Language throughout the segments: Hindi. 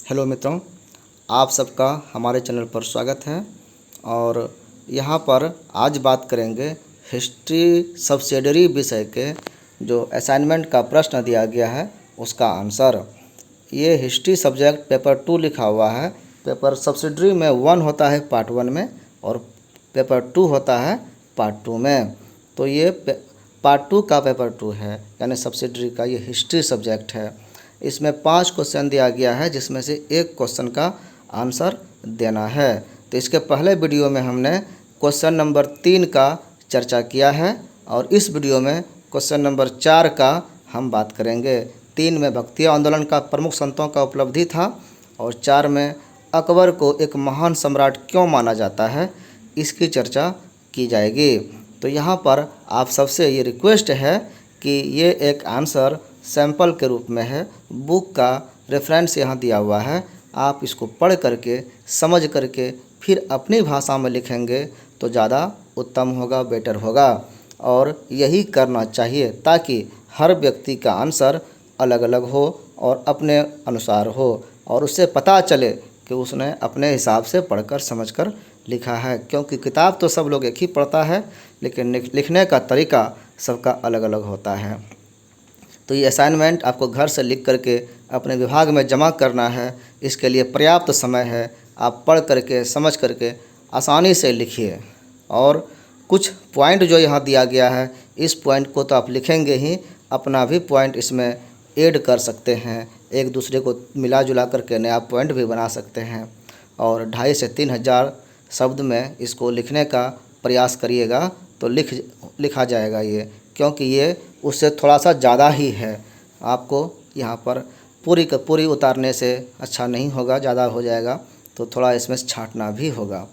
हेलो मित्रों, आप सबका हमारे चैनल पर स्वागत है। और यहाँ पर आज बात करेंगे हिस्ट्री सब्सिडियरी विषय के जो असाइनमेंट का प्रश्न दिया गया है उसका आंसर। ये हिस्ट्री सब्जेक्ट पेपर 2 लिखा हुआ है। पेपर सब्सिडियरी में 1 होता है पार्ट 1 में और पेपर 2 होता है पार्ट 2 में। तो ये पार्ट 2 का पेपर 2 है, यानी सब्सिडियरी का ये हिस्ट्री सब्जेक्ट है। इसमें 5 क्वेश्चन दिया गया है, जिसमें से एक क्वेश्चन का आंसर देना है। तो इसके पहले वीडियो में हमने क्वेश्चन नंबर 3 का चर्चा किया है और इस वीडियो में क्वेश्चन नंबर 4 का हम बात करेंगे। 3 में भक्तिया आंदोलन का प्रमुख संतों का उपलब्धि था और 4 में अकबर को एक महान सम्राट क्यों माना जाता है, इसकी चर्चा की जाएगी। तो यहाँ पर आप सबसे ये रिक्वेस्ट है कि ये एक आंसर सैंपल के रूप में है, बुक का रेफरेंस यहाँ दिया हुआ है। आप इसको पढ़ करके समझ करके फिर अपनी भाषा में लिखेंगे तो ज़्यादा उत्तम होगा, बेटर होगा। और यही करना चाहिए ताकि हर व्यक्ति का आंसर अलग अलग हो और अपने अनुसार हो और उससे पता चले कि उसने अपने हिसाब से पढ़कर समझकर लिखा है। क्योंकि किताब तो सब लोग एक ही पढ़ता है, लेकिन लिखने का तरीका सबका अलग अलग होता है। तो ये असाइनमेंट आपको घर से लिख करके अपने विभाग में जमा करना है। इसके लिए पर्याप्त समय है। आप पढ़ करके समझ करके आसानी से लिखिए। और कुछ पॉइंट जो यहाँ दिया गया है, इस पॉइंट को तो आप लिखेंगे ही, अपना भी पॉइंट इसमें ऐड कर सकते हैं। एक दूसरे को मिला जुला करके नया पॉइंट भी बना सकते हैं। और 2,500 से 3,000 शब्द में इसको लिखने का प्रयास करिएगा तो लिखा जाएगा ये, क्योंकि ये उससे थोड़ा सा ज़्यादा ही है। आपको यहाँ पर पूरी उतारने से अच्छा नहीं होगा, ज़्यादा हो जाएगा तो थोड़ा इसमें छांटना भी होगा।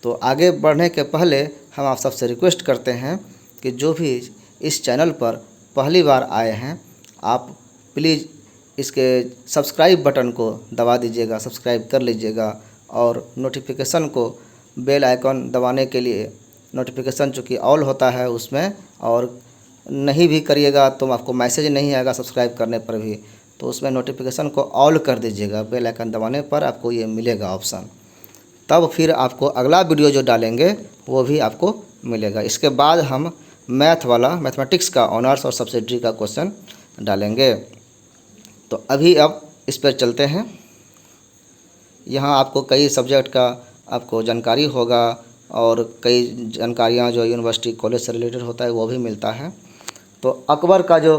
तो आगे बढ़ने के पहले हम आप सबसे रिक्वेस्ट करते हैं कि जो भी इस चैनल पर पहली बार आए हैं, आप प्लीज़ इसके सब्सक्राइब बटन को दबा दीजिएगा, सब्सक्राइब कर लीजिएगा। और नोटिफिकेशन को बेल आइकन दबाने के लिए, नोटिफिकेशन चूँकि ऑल होता है उसमें, और नहीं भी करिएगा तो आपको मैसेज नहीं आएगा सब्सक्राइब करने पर भी, तो उसमें नोटिफिकेशन को ऑल कर दीजिएगा। बेल आइकन दबाने पर आपको ये मिलेगा ऑप्शन, तब फिर आपको अगला वीडियो जो डालेंगे वो भी आपको मिलेगा। इसके बाद हम मैथमेटिक्स का ऑनर्स और सब्सिडियरी का क्वेश्चन डालेंगे। तो अभी अब इस पर चलते हैं। यहाँ आपको कई सब्जेक्ट का आपको जानकारी होगा और कई जानकारियाँ जो यूनिवर्सिटी कॉलेज से रिलेटेड होता है वो भी मिलता है। तो अकबर का जो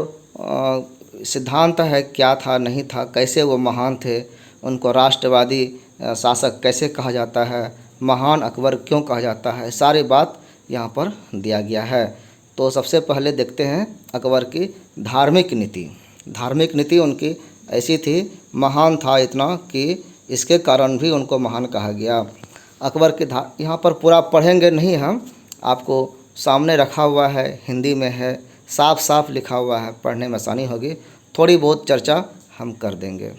सिद्धांत है, क्या था नहीं था, कैसे वो महान थे, उनको राष्ट्रवादी शासक कैसे कहा जाता है, महान अकबर क्यों कहा जाता है, सारी बात यहाँ पर दिया गया है। तो सबसे पहले देखते हैं अकबर की धार्मिक नीति। धार्मिक नीति उनकी ऐसी थी, महान था इतना कि इसके कारण भी उनको महान कहा गया। अकबर के यहाँ पर पूरा पढ़ेंगे नहीं हम, आपको सामने रखा हुआ है, हिंदी में है, साफ साफ लिखा हुआ है, पढ़ने में आसानी होगी। थोड़ी बहुत चर्चा हम कर देंगे।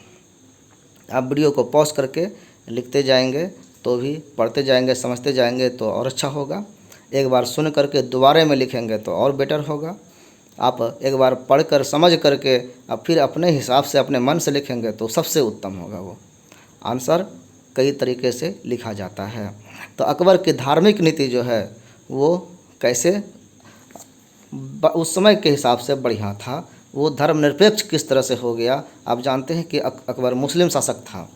आप वीडियो को पॉज करके लिखते जाएंगे तो भी पढ़ते जाएंगे, समझते जाएंगे तो और अच्छा होगा। एक बार सुन करके दोबारा में लिखेंगे तो और बेटर होगा। आप एक बार पढ़कर समझ करके अब फिर अपने हिसाब से अपने मन से लिखेंगे तो सबसे उत्तम होगा। वो आंसर कई तरीके से लिखा जाता है। तो अकबर की धार्मिक नीति जो है वो कैसे उस समय के हिसाब से बढ़िया था, वो धर्मनिरपेक्ष किस तरह से हो गया। आप जानते हैं कि अकबर मुस्लिम शासक था,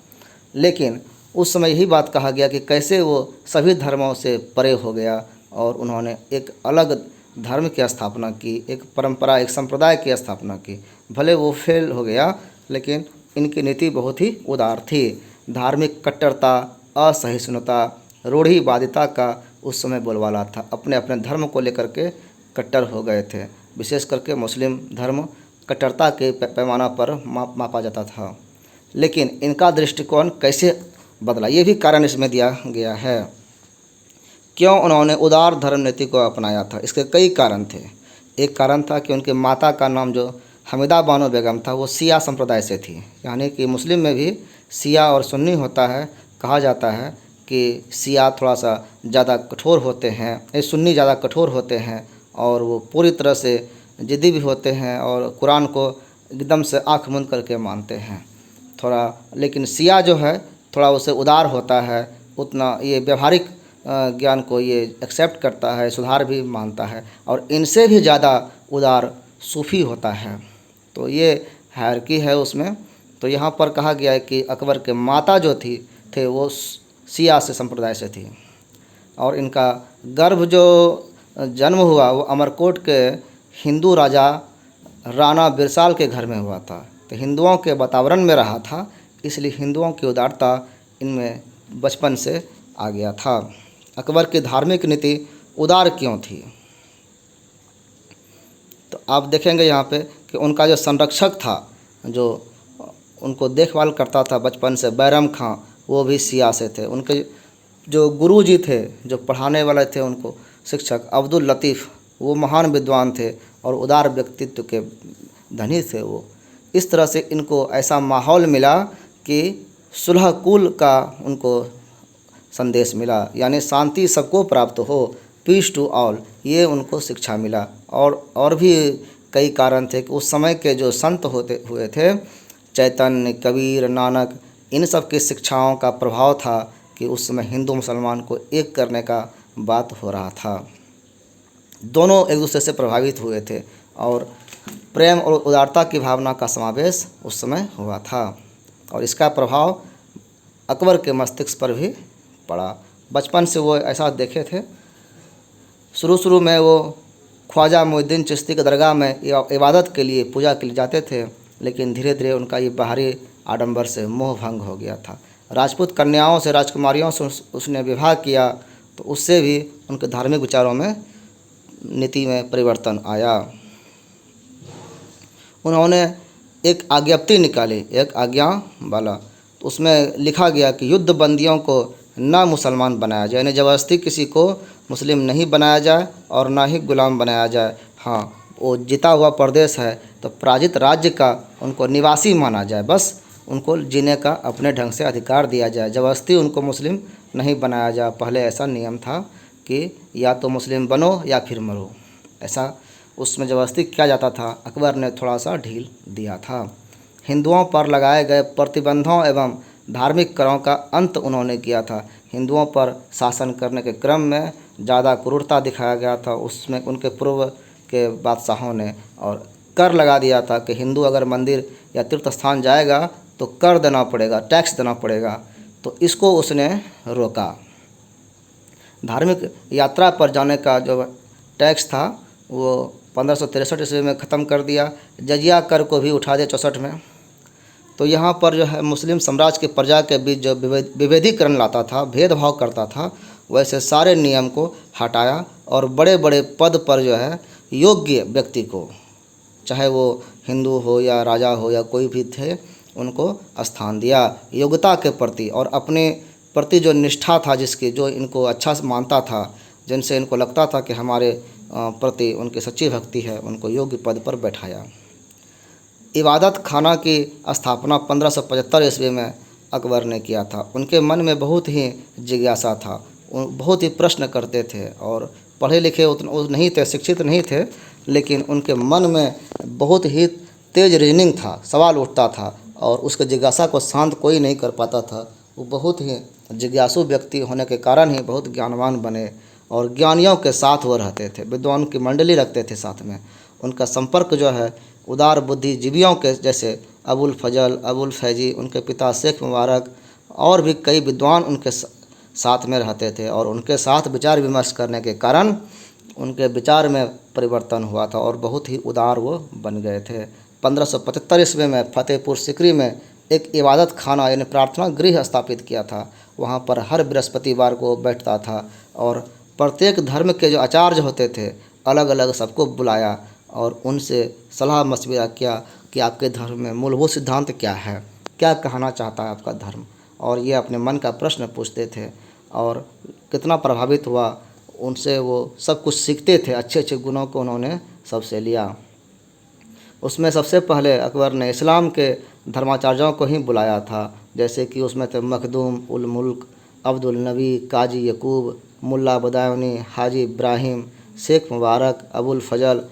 लेकिन उस समय यही बात कहा गया कि कैसे वो सभी धर्मों से परे हो गया और उन्होंने एक अलग धर्म की स्थापना की, एक परंपरा, एक संप्रदाय की स्थापना की। भले वो फेल हो गया, लेकिन इनकी नीति बहुत ही उदार थी। धार्मिक कट्टरता, असहिष्णुता, रूढ़िवादिता का उस समय बोलबाला था। अपने अपने धर्म को लेकर के कट्टर हो गए थे। विशेष करके मुस्लिम धर्म कट्टरता के पैमाना पर मापा जाता था। लेकिन इनका दृष्टिकोण कैसे बदला, ये भी कारण इसमें दिया गया है। क्यों उन्होंने उदार धर्म नीति को अपनाया था, इसके कई कारण थे। एक कारण था कि उनके माता का नाम जो हमीदा बानो बेगम था वो शिया संप्रदाय से थी, यानी कि मुस्लिम में भी शिया और सुन्नी होता है। कहा जाता है कि शिया थोड़ा सा ज़्यादा कठोर होते हैं, सुन्नी ज़्यादा कठोर होते हैं और वो पूरी तरह से ज़िद्दी भी होते हैं और कुरान को एकदम से आँख मूंद करके मानते हैं। थोड़ा, लेकिन शिया जो है थोड़ा उससे उदार होता है, उतना ये व्यवहारिक ज्ञान को ये एक्सेप्ट करता है, सुधार भी मानता है, और इनसे भी ज़्यादा उदार सूफ़ी होता है। तो ये हायरार्की है उसमें। तो यहाँ पर कहा गया है कि अकबर के माता जो थे वो शिया से संप्रदाय से थी, और इनका गर्भ जो जन्म हुआ वो अमरकोट के हिंदू राजा राणा बिरसाल के घर में हुआ था। तो हिंदुओं के वातावरण में रहा था, इसलिए हिंदुओं की उदारता इनमें बचपन से आ गया था। अकबर की धार्मिक नीति उदार क्यों थी? तो आप देखेंगे यहाँ पे कि उनका जो संरक्षक था, जो उनको देखभाल करता था बचपन से, बैरम खां, वो भी शिया से थे। उनके जो गुरुजी थे, जो पढ़ाने वाले थे उनको, शिक्षक अब्दुल लतीफ़, वो महान विद्वान थे और उदार व्यक्तित्व के धनी थे वो। इस तरह से इनको ऐसा माहौल मिला कि सुलह कुल का उनको संदेश मिला, यानी शांति सबको प्राप्त हो, पीस टू ऑल, ये उनको शिक्षा मिला। और भी कई कारण थे कि उस समय के जो संत होते हुए थे, चैतन्य, कबीर, नानक, इन सब की शिक्षाओं का प्रभाव था कि उस समय हिंदू मुसलमान को एक करने का बात हो रहा था। दोनों एक दूसरे से प्रभावित हुए थे और प्रेम और उदारता की भावना का समावेश उस समय हुआ था, और इसका प्रभाव अकबर के मस्तिष्क पर भी पड़ा। बचपन से वो ऐसा देखे थे। शुरू में वो ख्वाजा मोइनुद्दीन चिश्ती की दरगाह में इबादत के लिए, पूजा के लिए जाते थे, लेकिन धीरे धीरे उनका ये बाहरी आडंबर से मोह भंग हो गया था। राजपूत कन्याओं से, राजकुमारियों से उसने विवाह किया, तो उससे भी उनके धार्मिक विचारों में, नीति में परिवर्तन आया। उन्होंने एक आज्ञप्ति निकाली, एक आज्ञा वाला, तो उसमें लिखा गया कि युद्ध बंदियों को ना मुसलमान बनाया जाए, यानी ज़बरदस्ती किसी को मुस्लिम नहीं बनाया जाए और ना ही गुलाम बनाया जाए। हाँ, वो जीता हुआ प्रदेश है तो पराजित राज्य का उनको निवासी माना जाए, बस उनको जीने का अपने ढंग से अधिकार दिया जाए, ज़बरदस्ती उनको मुस्लिम नहीं बनाया जाए। पहले ऐसा नियम था कि या तो मुस्लिम बनो या फिर मरो, ऐसा उसमें ज़बरदस्ती किया जाता था। अकबर ने थोड़ा सा ढील दिया था। हिंदुओं पर लगाए गए प्रतिबंधों एवं धार्मिक करों का अंत उन्होंने किया था। हिंदुओं पर शासन करने के क्रम में ज़्यादा क्रूरता दिखाया गया था उसमें उनके पूर्व के बादशाहों ने, और कर लगा दिया था कि हिंदू अगर मंदिर या तीर्थ स्थान जाएगा तो कर देना पड़ेगा, टैक्स देना पड़ेगा। तो इसको उसने रोका। धार्मिक यात्रा पर जाने का जो टैक्स था वो 1563 ईस्वी में ख़त्म कर दिया। जजिया कर को भी उठा दिया 64 में। तो यहाँ पर जो है मुस्लिम साम्राज्य के प्रजा के बीच जो विभेदीकरण लाता था, भेदभाव करता था, वैसे सारे नियम को हटाया और बड़े बड़े पद पर जो है योग्य व्यक्ति को, चाहे वो हिंदू हो या राजा हो या कोई भी थे, उनको स्थान दिया योग्यता के प्रति, और अपने प्रति जो निष्ठा था, जिसकी जो इनको अच्छा मानता था, जिनसे इनको लगता था कि हमारे प्रति उनकी सच्ची भक्ति है, उनको योग्य पद पर बैठाया। इबादत खाना की स्थापना 1575 ईस्वी में अकबर ने किया था। उनके मन में बहुत ही जिज्ञासा था, बहुत ही प्रश्न करते थे, और पढ़े लिखे उतने नहीं थे, शिक्षित नहीं थे, लेकिन उनके मन में बहुत ही तेज रीजनिंग था, सवाल उठता था, और उसके जिज्ञासा को शांत कोई नहीं कर पाता था। वो बहुत ही जिज्ञासु व्यक्ति होने के कारण ही बहुत ज्ञानवान बने, और ज्ञानियों के साथ वो रहते थे, विद्वान की मंडली रखते थे साथ में। उनका संपर्क जो है उदार बुद्धिजीवियों के जैसे अबुल फजल, अबुल फैजी, उनके पिता शेख मुबारक, और भी कई विद्वान उनके साथ में रहते थे, और उनके साथ विचार विमर्श करने के कारण उनके विचार में परिवर्तन हुआ था और बहुत ही उदार वो बन गए थे। 1575 ईस्वी में फतेहपुर सिकरी में एक इबादत खाना यानी प्रार्थना गृह स्थापित किया था। वहाँ पर हर बृहस्पतिवार को बैठता था, और प्रत्येक धर्म के जो आचार्य होते थे अलग अलग सबको बुलाया और उनसे सलाह मशविरा किया कि आपके धर्म में मूलभूत सिद्धांत क्या है, क्या कहना चाहता है आपका धर्म, और ये अपने मन का प्रश्न पूछते थे। और कितना प्रभावित हुआ उनसे, वो सब कुछ सीखते थे, अच्छे अच्छे गुणों को उन्होंने सबसे लिया। उसमें सबसे पहले अकबर ने इस्लाम के धर्माचार्यों को ही बुलाया था, जैसे कि उसमें थे मखदूम उल मुल्क, अब्दुल नबी, काजी यकूब, मुल्ला बदायूनी, हाजी इब्राहिम, शेख मुबारक, अबुल फजल,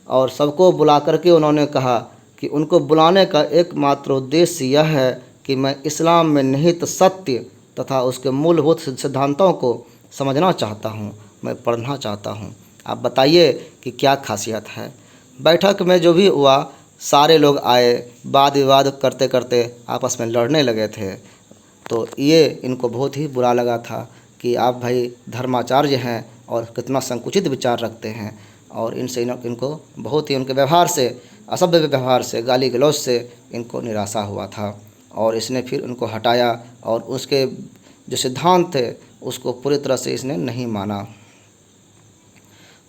और सबको बुला करके उन्होंने कहा कि उनको बुलाने का एकमात्र उद्देश्य यह है कि मैं इस्लाम में निहित सत्य तथा उसके मूलभूत सिद्धांतों को समझना चाहता हूँ, मैं पढ़ना चाहता हूँ। आप बताइए कि क्या खासियत है। बैठक में जो भी हुआ, सारे लोग आए, वाद विवाद करते करते आपस में लड़ने लगे थे। तो ये इनको बहुत ही बुरा लगा था कि आप भाई धर्माचार्य हैं और कितना संकुचित विचार रखते हैं, और इनसे इनको बहुत ही उनके व्यवहार से, असभ्य व्यवहार से, गाली गलौज से इनको निराशा हुआ था। और इसने फिर उनको हटाया और उसके जो सिद्धांत थे उसको पूरी तरह से इसने नहीं माना।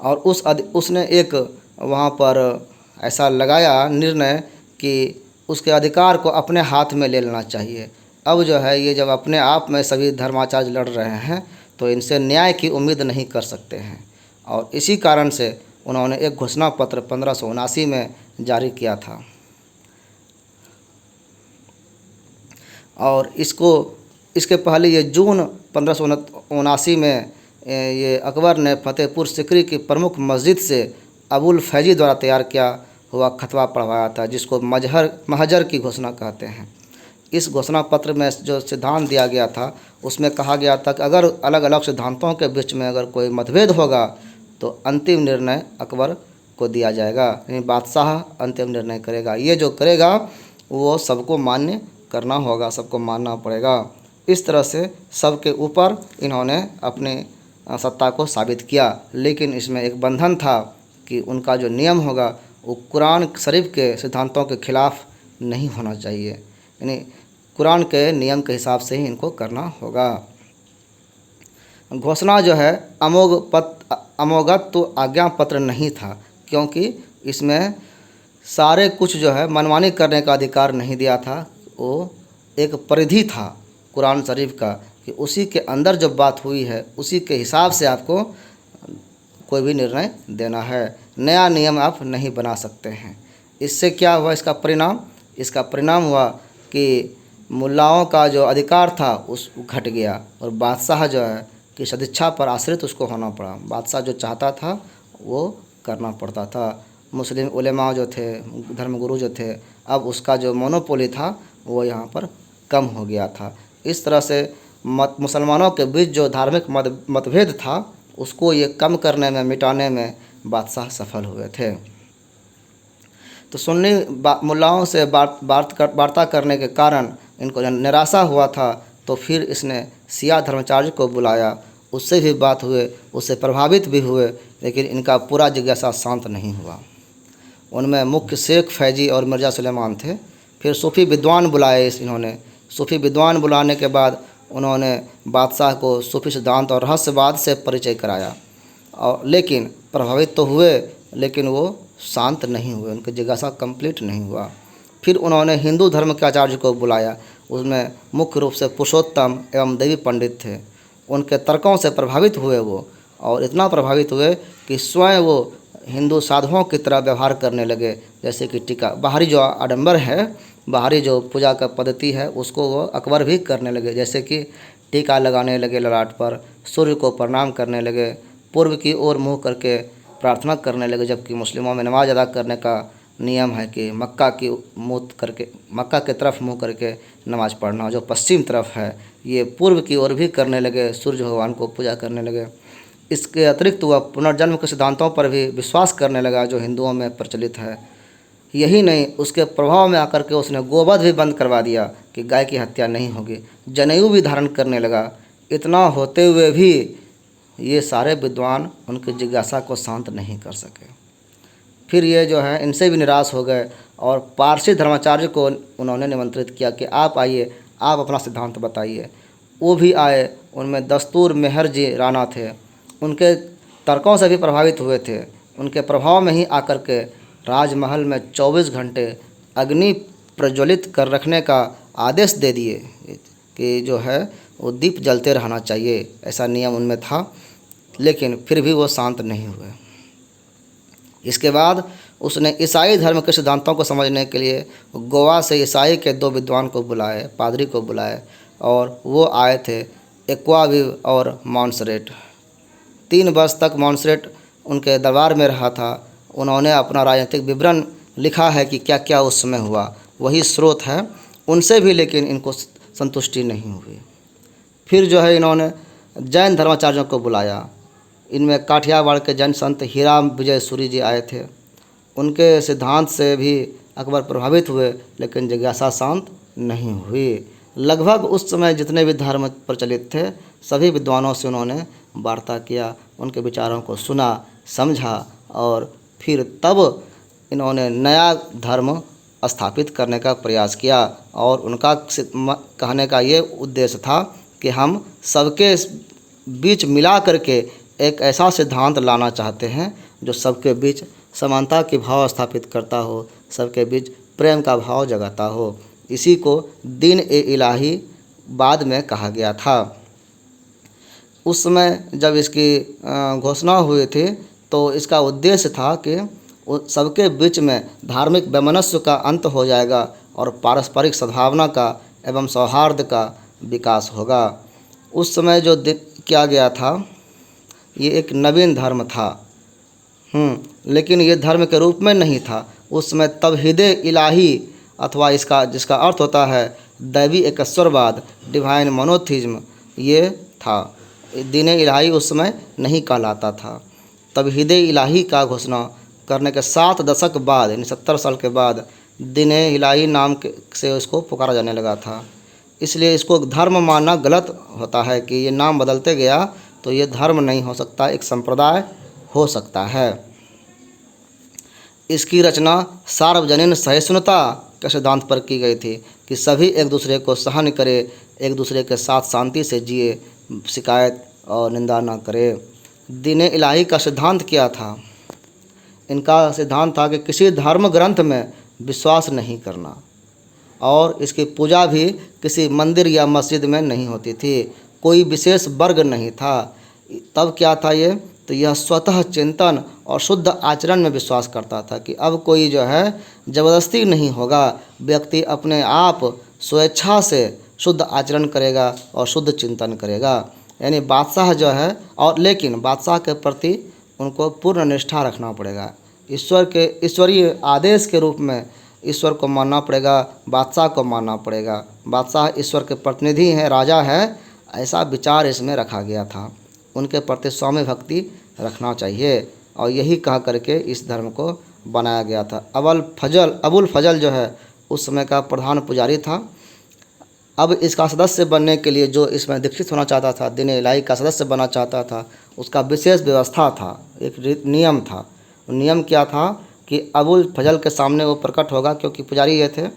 और उसने एक वहाँ पर ऐसा लगाया निर्णय कि उसके अधिकार को अपने हाथ में ले लेना चाहिए। अब जो है ये जब अपने आप में सभी धर्माचार्य लड़ रहे हैं तो इनसे न्याय की उम्मीद नहीं कर सकते हैं। और इसी कारण से उन्होंने एक घोषणा पत्र 1579 में जारी किया था। और इसके पहले ये जून 1579 में ये अकबर ने फतेहपुर सिकरी की प्रमुख मस्जिद से अबुल फैजी द्वारा तैयार किया हुआ खतवा पढ़वाया था, जिसको महजर की घोषणा कहते हैं। इस घोषणा पत्र में जो सिद्धांत दिया गया था उसमें कहा गया था कि अगर अलग अलग सिद्धांतों के बीच में अगर कोई मतभेद होगा तो अंतिम निर्णय अकबर को दिया जाएगा, यानी बादशाह अंतिम निर्णय करेगा। ये जो करेगा वो सबको मान्य करना होगा, सबको मानना पड़ेगा। इस तरह से सबके ऊपर इन्होंने अपने सत्ता को साबित किया। लेकिन इसमें एक बंधन था कि उनका जो नियम होगा वो कुरान शरीफ के सिद्धांतों के खिलाफ नहीं होना चाहिए, यानी कुरान के नियम के हिसाब से ही इनको करना होगा। घोषणा जो है अमोघत्व आज्ञा पत्र नहीं था, क्योंकि इसमें सारे कुछ जो है मनमानी करने का अधिकार नहीं दिया था। वो एक परिधि था कुरान शरीफ का कि उसी के अंदर जो बात हुई है उसी के हिसाब से आपको कोई भी निर्णय देना है, नया नियम आप नहीं बना सकते हैं। इससे क्या हुआ, इसका परिणाम हुआ कि मुल्लाओं का जो अधिकार था उस घट गया और बादशाह जो है कि सदिच्छा पर आश्रित उसको होना पड़ा। बादशाह जो चाहता था वो करना पड़ता था। मुस्लिम उलेमा जो थे, धर्मगुरु जो थे, अब उसका जो मोनोपोली था वो यहाँ पर कम हो गया था। इस तरह से मुसलमानों के बीच जो धार्मिक मतभेद था उसको ये कम करने में, मिटाने में बादशाह सफल हुए थे। तो सुन्नी मुल्लाओं से वार्ता करने के कारण इनको निराशा हुआ था, तो फिर इसने शिया धर्माचार्य को बुलाया, उससे भी बात हुए, उससे प्रभावित भी हुए, लेकिन इनका पूरा जिज्ञासा शांत नहीं हुआ। उनमें मुख्य शेख फैजी और मिर्ज़ा सुलेमान थे। फिर सूफ़ी विद्वान बुलाए इन्होंने। सूफ़ी विद्वान बुलाने के बाद उन्होंने बादशाह को सूफ़ी सिद्धांत और रहस्यवाद से परिचय कराया, और लेकिन प्रभावित तो हुए, लेकिन वो शांत नहीं हुए, उनकी जिज्ञासा कंप्लीट नहीं हुआ। फिर उन्होंने हिंदू धर्म के आचार्य को बुलाया। उसमें मुख्य रूप से पुरुषोत्तम एवं देवी पंडित थे। उनके तर्कों से प्रभावित हुए वो, और इतना प्रभावित हुए कि स्वयं वो हिंदू साधुओं की तरह व्यवहार करने लगे। जैसे कि टीका, बाहरी जो आडंबर है, बाहरी जो पूजा का पद्धति है उसको वो अकबर भी करने लगे। जैसे कि टीका लगाने लगे ललाट पर, सूर्य को प्रणाम करने लगे, पूर्व की ओर मुँह करके प्रार्थना करने लगे, जबकि मुस्लिमों में नमाज अदा करने का नियम है कि मक्का की तरफ मुँह करके नमाज़ पढ़ना। जो पश्चिम तरफ है ये पूर्व की ओर भी करने लगे, सूर्य भगवान को पूजा करने लगे। इसके अतिरिक्त वह पुनर्जन्म के सिद्धांतों पर भी विश्वास करने लगा जो हिंदुओं में प्रचलित है। यही नहीं, उसके प्रभाव में आकर के उसने गोवध भी बंद करवा दिया कि गाय की हत्या नहीं होगी। जनेऊ भी धारण करने लगा। इतना होते हुए भी ये सारे विद्वान उनकी जिज्ञासा को शांत नहीं कर सके। फिर ये जो है इनसे भी निराश हो गए और पारसी धर्माचार्य को उन्होंने निमंत्रित किया कि आप आइए, आप अपना सिद्धांत बताइए। वो भी आए। उनमें दस्तूर मेहर जी राणा थे। उनके तर्कों से भी प्रभावित हुए थे। उनके प्रभाव में ही आकर के राजमहल में 24 घंटे अग्नि प्रज्वलित कर रखने का आदेश दे दिए कि जो है वो दीप जलते रहना चाहिए, ऐसा नियम उनमें था। लेकिन फिर भी वो शांत नहीं हुए। इसके बाद उसने ईसाई धर्म के सिद्धांतों को समझने के लिए गोवा से ईसाई के 2 विद्वान को बुलाए, पादरी को बुलाए, और वो आए थे एक्वाविव और मॉन्सरेट। 3 वर्ष तक मॉन्सरेट उनके दरबार में रहा था। उन्होंने अपना राजनीतिक विवरण लिखा है कि क्या क्या उस समय हुआ, वही स्रोत है। उनसे भी लेकिन इनको संतुष्टि नहीं हुई। फिर जो है इन्होंने जैन धर्माचार्यों को बुलाया। इनमें काठियावाड़ के जैन संत हीरा विजय सूरी जी आए थे। उनके सिद्धांत से भी अकबर प्रभावित हुए, लेकिन जिज्ञासा शांत नहीं हुई। लगभग उस समय जितने भी धर्म प्रचलित थे सभी विद्वानों से उन्होंने वार्ता किया, उनके विचारों को सुना, समझा और फिर तब इन्होंने नया धर्म स्थापित करने का प्रयास किया। और उनका कहने का ये उद्देश्य था कि हम सबके बीच मिला करके एक ऐसा सिद्धांत लाना चाहते हैं जो सबके बीच समानता की भाव स्थापित करता हो, सबके बीच प्रेम का भाव जगाता हो। इसी को दीन ए इलाही बाद में कहा गया था। उस समय जब इसकी घोषणा हुई थी तो इसका उद्देश्य था कि सबके बीच में धार्मिक वैमनस्य का अंत हो जाएगा और पारस्परिक सद्भावना का एवं सौहार्द का विकास होगा। उस समय जो किया गया था ये एक नवीन धर्म था, लेकिन ये धर्म के रूप में नहीं था। उस समय तौहीदे इलाही अथवा इसका जिसका अर्थ होता है दैवी एकस्वरवाद, डिवाइन मोनोथिज्म, ये था। दीन इलाही उस समय नहीं कहलाता था। तौहीदे इलाही का घोषणा करने के 7 दशक बाद यानी 70 साल के बाद दीन इलाही नाम से उसको पुकारा जाने लगा था। इसलिए इसको धर्म मानना गलत होता है कि ये नाम बदलते गया तो ये धर्म नहीं हो सकता, एक संप्रदाय हो सकता है। इसकी रचना सार्वजनीन सहिष्णुता के सिद्धांत पर की गई थी कि सभी एक दूसरे को सहन करे, एक दूसरे के साथ शांति से जिए, शिकायत और निंदा ना करे। दीन इलाही का सिद्धांत क्या था? इनका सिद्धांत था कि किसी धर्म ग्रंथ में विश्वास नहीं करना और इसकी पूजा भी किसी मंदिर या मस्जिद में नहीं होती थी, कोई विशेष वर्ग नहीं था। तब क्या था ये? तो यह स्वतः चिंतन और शुद्ध आचरण में विश्वास करता था कि अब कोई जो है ज़बरदस्ती नहीं होगा, व्यक्ति अपने आप स्वेच्छा से शुद्ध आचरण करेगा और शुद्ध चिंतन करेगा। यानी बादशाह जो है और लेकिन बादशाह के प्रति उनको पूर्ण निष्ठा रखना पड़ेगा। ईश्वरीय आदेश के रूप में ईश्वर को मानना पड़ेगा, बादशाह को मानना पड़ेगा। बादशाह ईश्वर के प्रतिनिधि हैं, राजा है, ऐसा विचार इसमें रखा गया था। उनके प्रति स्वामी भक्ति रखना चाहिए और यही कह करके इस धर्म को बनाया गया था। अबुल फजल जो है उस समय का प्रधान पुजारी था। अब इसका सदस्य बनने के लिए जो इसमें दीक्षित होना चाहता था, दीन इलाही का सदस्य बनना चाहता था, उसका विशेष व्यवस्था था, एक नियम था। नियम क्या था कि अबुल फजल के सामने वो प्रकट होगा, क्योंकि पुजारी ये थे,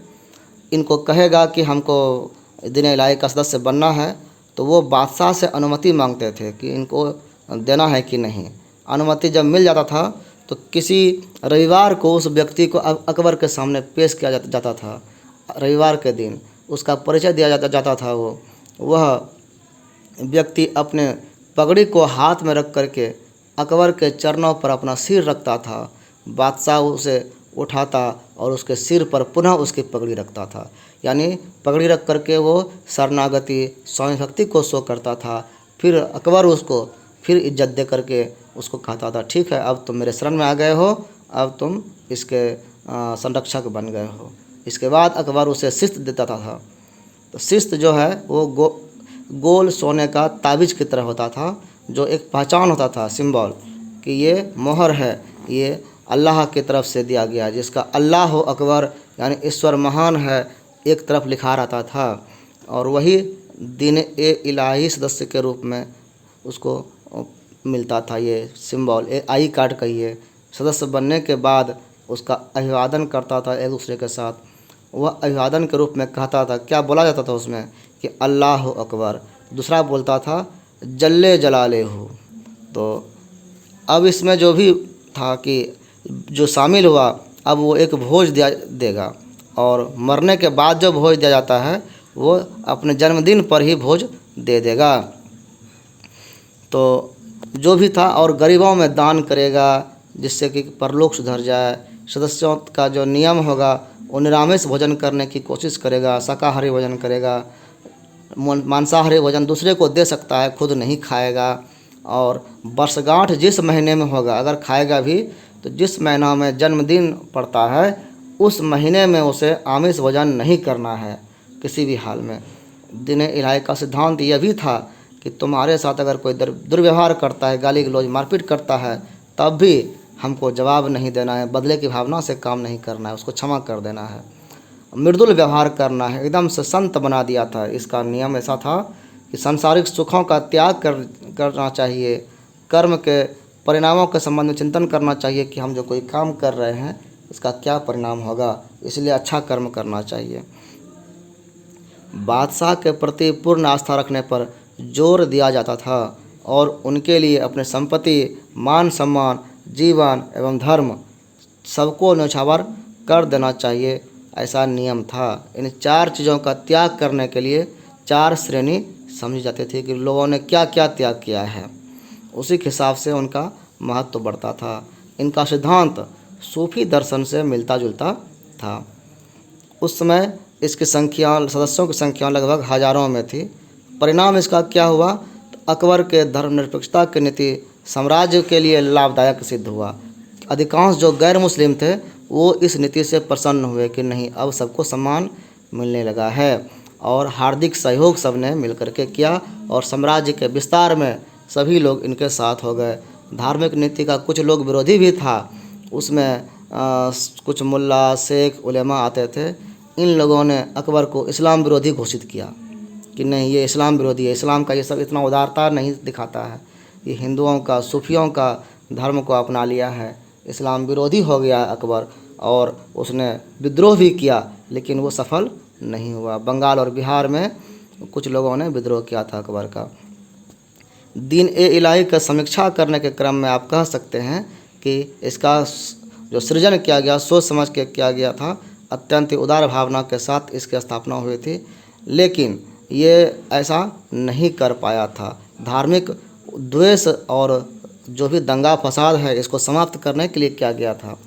इनको कहेगा कि हमको दीन इलाही का सदस्य बनना है, तो वो बादशाह से अनुमति मांगते थे कि इनको देना है कि नहीं। अनुमति जब मिल जाता था तो किसी रविवार को उस व्यक्ति को अकबर के सामने पेश किया जाता था। रविवार के दिन उसका परिचय दिया जाता था। वह व्यक्ति अपने पगड़ी को हाथ में रख करके अकबर के चरणों पर अपना सिर रखता था। बादशाह उसे उठाता और उसके सिर पर पुनः उसकी पगड़ी रखता था। यानी पगड़ी रख करके वो शरणागति, स्वामी भक्ति को शो करता था। फिर अकबर उसको फिर इज्जत दे करके उसको कहता था, ठीक है, अब तुम मेरे शरण में आ गए हो, अब तुम इसके संरक्षक बन गए हो। इसके बाद अकबर उसे शिस्त देता था। तो शिस्त जो है वो गोल सोने का ताबीज़ की तरह होता था, जो एक पहचान होता था, सिंबल, कि ये मोहर है, ये अल्लाह की तरफ से दिया गया, जिसका अल्लाह हो अकबर यानी ईश्वर महान है, एक तरफ लिखा रहता था। और वही दीन ए इलाही सदस्य के रूप में उसको मिलता था ये सिंबल, आई कार्ड कहिए। सदस्य बनने के बाद उसका अभिवादन करता था एक दूसरे के साथ। वह अभिवादन के रूप में कहता था, क्या बोला जाता था उसमें कि अल्लाह अकबर, दूसरा बोलता था जल्ले जलाले हो। तो अब इसमें जो भी था कि जो शामिल हुआ, अब वो एक भोज देगा और मरने के बाद जो भोज दिया जाता है वो अपने जन्मदिन पर ही भोज दे देगा। तो जो भी था, और गरीबों में दान करेगा जिससे कि परलोक सुधर जाए। सदस्यों का जो नियम होगा वो निरामिष भोजन करने की कोशिश करेगा, शाकाहारी भोजन करेगा, मांसाहारी भोजन दूसरे को दे सकता है, खुद नहीं खाएगा। और वर्षगांठ जिस महीने में होगा, अगर खाएगा भी तो जिस महीना में जन्मदिन पड़ता है उस महीने में उसे आमिष भोजन नहीं करना है। किसी भी हाल में। दीन इलाही का सिद्धांत यह भी था कि तुम्हारे साथ अगर कोई दुर्व्यवहार करता है, गाली गलौज मारपीट करता है, तब भी हमको जवाब नहीं देना है, बदले की भावना से काम नहीं करना है, उसको क्षमा कर देना है, मृदुल व्यवहार करना है, एकदम से संत बना दिया था। इसका नियम ऐसा था कि सांसारिक सुखों का त्याग करना चाहिए, कर्म के परिणामों के संबंध में चिंतन करना चाहिए कि हम जो कोई काम कर रहे हैं इसका क्या परिणाम होगा, इसलिए अच्छा कर्म करना चाहिए। बादशाह के प्रति पूर्ण आस्था रखने पर जोर दिया जाता था और उनके लिए अपने संपत्ति, मान सम्मान, जीवन एवं धर्म सबको न्यौछावर कर देना चाहिए, ऐसा नियम था। इन 4 चीज़ों का त्याग करने के लिए 4 श्रेणी समझी जाती थी कि लोगों ने क्या क्या त्याग किया है, उसी के हिसाब से उनका महत्व बढ़ता था। इनका सिद्धांत सूफी दर्शन से मिलता जुलता था। उस समय इसकी संख्या, सदस्यों की संख्या लगभग हजारों में थी। परिणाम इसका क्या हुआ? तो अकबर के धर्मनिरपेक्षता की नीति साम्राज्य के लिए लाभदायक सिद्ध हुआ। अधिकांश जो गैर मुस्लिम थे वो इस नीति से प्रसन्न हुए कि नहीं, अब सबको सम्मान मिलने लगा है, और हार्दिक सहयोग सबने मिलकर के किया और साम्राज्य के विस्तार में सभी लोग इनके साथ हो गए। धार्मिक नीति का कुछ लोग विरोधी भी था, उसमें कुछ मुल्ला, शेख, उलेमा आते थे। इन लोगों ने अकबर को इस्लाम विरोधी घोषित किया कि नहीं, ये इस्लाम विरोधी है, इस्लाम का ये सब इतना उदारता नहीं दिखाता है, ये हिंदुओं का, सूफियों का धर्म को अपना लिया है, इस्लाम विरोधी हो गया है अकबर। और उसने विद्रोह भी किया, लेकिन वो सफल नहीं हुआ। बंगाल और बिहार में कुछ लोगों ने विद्रोह किया था अकबर का। दीन ए इलाही का समीक्षा करने के क्रम में आप कह सकते हैं कि इसका जो सृजन किया गया, सोच समझ के किया गया था, अत्यंत उदार भावना के साथ इसकी स्थापना हुई थी, लेकिन ये ऐसा नहीं कर पाया था। धार्मिक द्वेष और जो भी दंगा फसाद है इसको समाप्त करने के लिए किया गया था,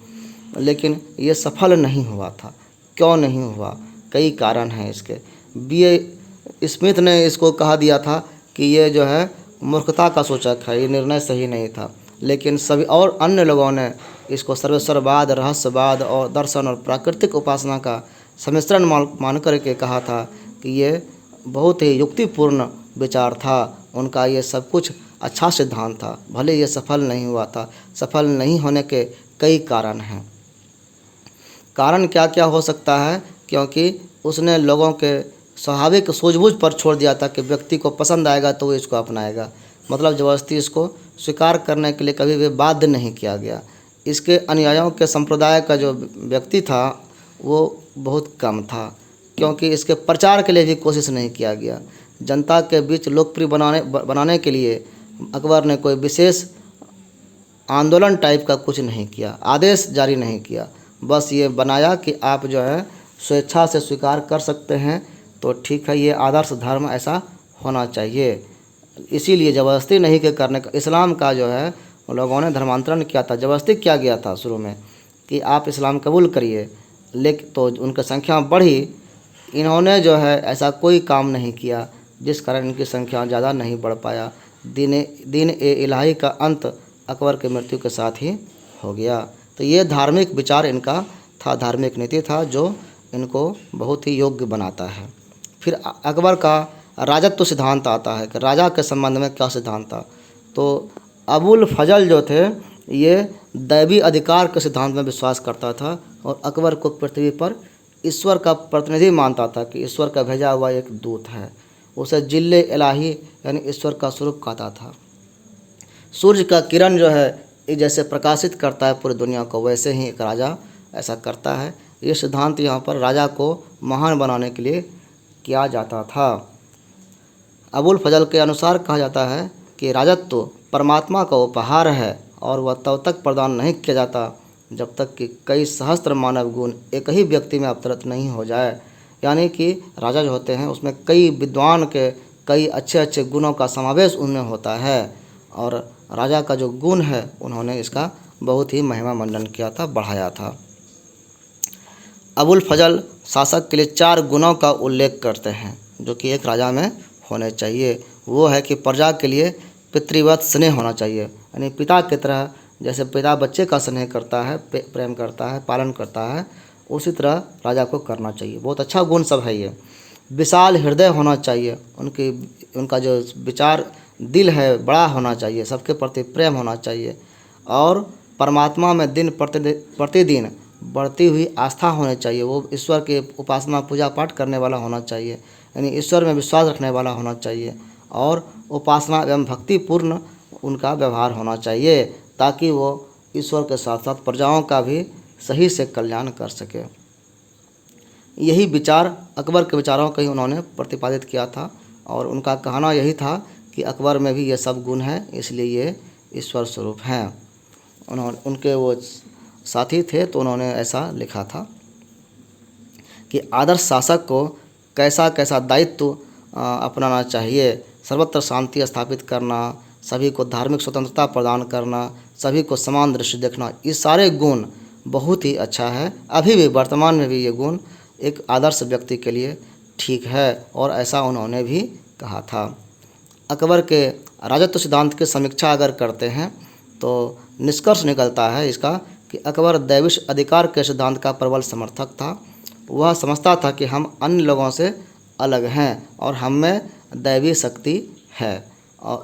लेकिन ये सफल नहीं हुआ था। क्यों नहीं हुआ? कई कारण हैं इसके। बी स्मिथ ने इसको कहा दिया था कि ये जो है मूर्खता का सूचक है, ये निर्णय सही नहीं था, लेकिन सभी और अन्य लोगों ने इसको सर्वेश्वरवाद, रहस्यवाद और दर्शन और प्राकृतिक उपासना का सम्मिश्रण मान करके कहा था कि ये बहुत ही युक्तिपूर्ण विचार था। उनका ये सब कुछ अच्छा सिद्धांत था, भले ये सफल नहीं हुआ था। सफल नहीं होने के कई कारण हैं। कारण क्या क्या हो सकता है? क्योंकि उसने लोगों के स्वाभाविक सूझबूझ पर छोड़ दिया था कि व्यक्ति को पसंद आएगा तो वो इसको अपनाएगा, मतलब ज़बरदस्ती इसको स्वीकार करने के लिए कभी भी बाध्य नहीं किया गया। इसके अनुयायियों के संप्रदाय का जो व्यक्ति था वो बहुत कम था, क्योंकि इसके प्रचार के लिए भी कोशिश नहीं किया गया। जनता के बीच लोकप्रिय बनाने के लिए अकबर ने कोई विशेष आंदोलन टाइप का कुछ नहीं किया, आदेश जारी नहीं किया, बस ये बनाया कि आप जो है स्वेच्छा से स्वीकार कर सकते हैं तो ठीक है, ये आदर्श धर्म ऐसा होना चाहिए। इसीलिए ज़बरदस्ती नहीं के करने का, इस्लाम का जो है लोगों ने धर्मांतरण किया था, ज़बरदस्ती किया गया था शुरू में कि आप इस्लाम कबूल करिए, लेकिन तो उनकी संख्या बढ़ी। इन्होंने जो है ऐसा कोई काम नहीं किया जिस कारण इनकी संख्या ज़्यादा नहीं बढ़ पाया। दीन ए इलाही का अंत अकबर की मृत्यु के साथ ही हो गया। तो ये धार्मिक विचार इनका था, धार्मिक नीति था जो इनको बहुत ही योग्य बनाता है। फिर अकबर का राजत्व सिद्धांत आता है कि राजा के संबंध में क्या सिद्धांत था। तो अबुल फजल जो थे ये दैवी अधिकार के सिद्धांत में विश्वास करता था और अकबर को पृथ्वी पर ईश्वर का प्रतिनिधि मानता था कि ईश्वर का भेजा हुआ एक दूत है। उसे जिल्ले इलाही यानी ईश्वर का स्वरूप कहता था। सूर्य का किरण जो है ये जैसे प्रकाशित करता है पूरी दुनिया को, वैसे ही एक राजा ऐसा करता है। ये सिद्धांत यहाँ पर राजा को महान बनाने के लिए किया जाता था। अबुल फजल के अनुसार कहा जाता है कि राजत्व परमात्मा का उपहार है और वह तब तक प्रदान नहीं किया जाता जब तक कि कई सहस्त्र मानव गुण एक ही व्यक्ति में अवतरित नहीं हो जाए। यानी कि राजा जो होते हैं उसमें कई विद्वान के, कई अच्छे अच्छे गुणों का समावेश उनमें होता है, और राजा का जो गुण है उन्होंने इसका बहुत ही महिमा मंडन किया था, बढ़ाया था। अबुल फजल शासक के लिए 4 गुणों का उल्लेख करते हैं जो कि एक राजा में होने चाहिए। वो है कि प्रजा के लिए पितृवत स्नेह होना चाहिए, यानी पिता की तरह जैसे पिता बच्चे का स्नेह करता है, प्रेम करता है, पालन करता है, उसी तरह राजा को करना चाहिए। बहुत अच्छा गुण सब है ये। विशाल हृदय होना चाहिए, उनका जो विचार दिल है बड़ा होना चाहिए, सबके प्रति प्रेम होना चाहिए, और परमात्मा में दिन प्रतिदिन बढ़ती हुई आस्था होनी चाहिए। वो ईश्वर के उपासना पूजा पाठ करने वाला होना चाहिए, यानी ईश्वर में विश्वास रखने वाला होना चाहिए, और उपासना एवं भक्तिपूर्ण उनका व्यवहार होना चाहिए, ताकि वो ईश्वर के साथ साथ प्रजाओं का भी सही से कल्याण कर सके। यही विचार अकबर के विचारों को ही उन्होंने प्रतिपादित किया था, और उनका कहना यही था कि अकबर में भी ये सब गुण हैं, इसलिए ये ईश्वर स्वरूप हैं। उनके वो साथी थे तो उन्होंने ऐसा लिखा था कि आदर्श शासक को कैसा कैसा दायित्व अपनाना चाहिए। सर्वत्र शांति स्थापित करना, सभी को धार्मिक स्वतंत्रता प्रदान करना, सभी को समान दृष्टि देखना, ये सारे गुण बहुत ही अच्छा है। अभी भी वर्तमान में भी ये गुण एक आदर्श व्यक्ति के लिए ठीक है, और ऐसा उन्होंने भी कहा था। अकबर के राजत्व सिद्धांत की समीक्षा अगर करते हैं तो निष्कर्ष निकलता है इसका कि अकबर दैविश अधिकार के सिद्धांत का प्रबल समर्थक था। वह समझता था कि हम अन्य लोगों से अलग हैं और हम में दैवी शक्ति है,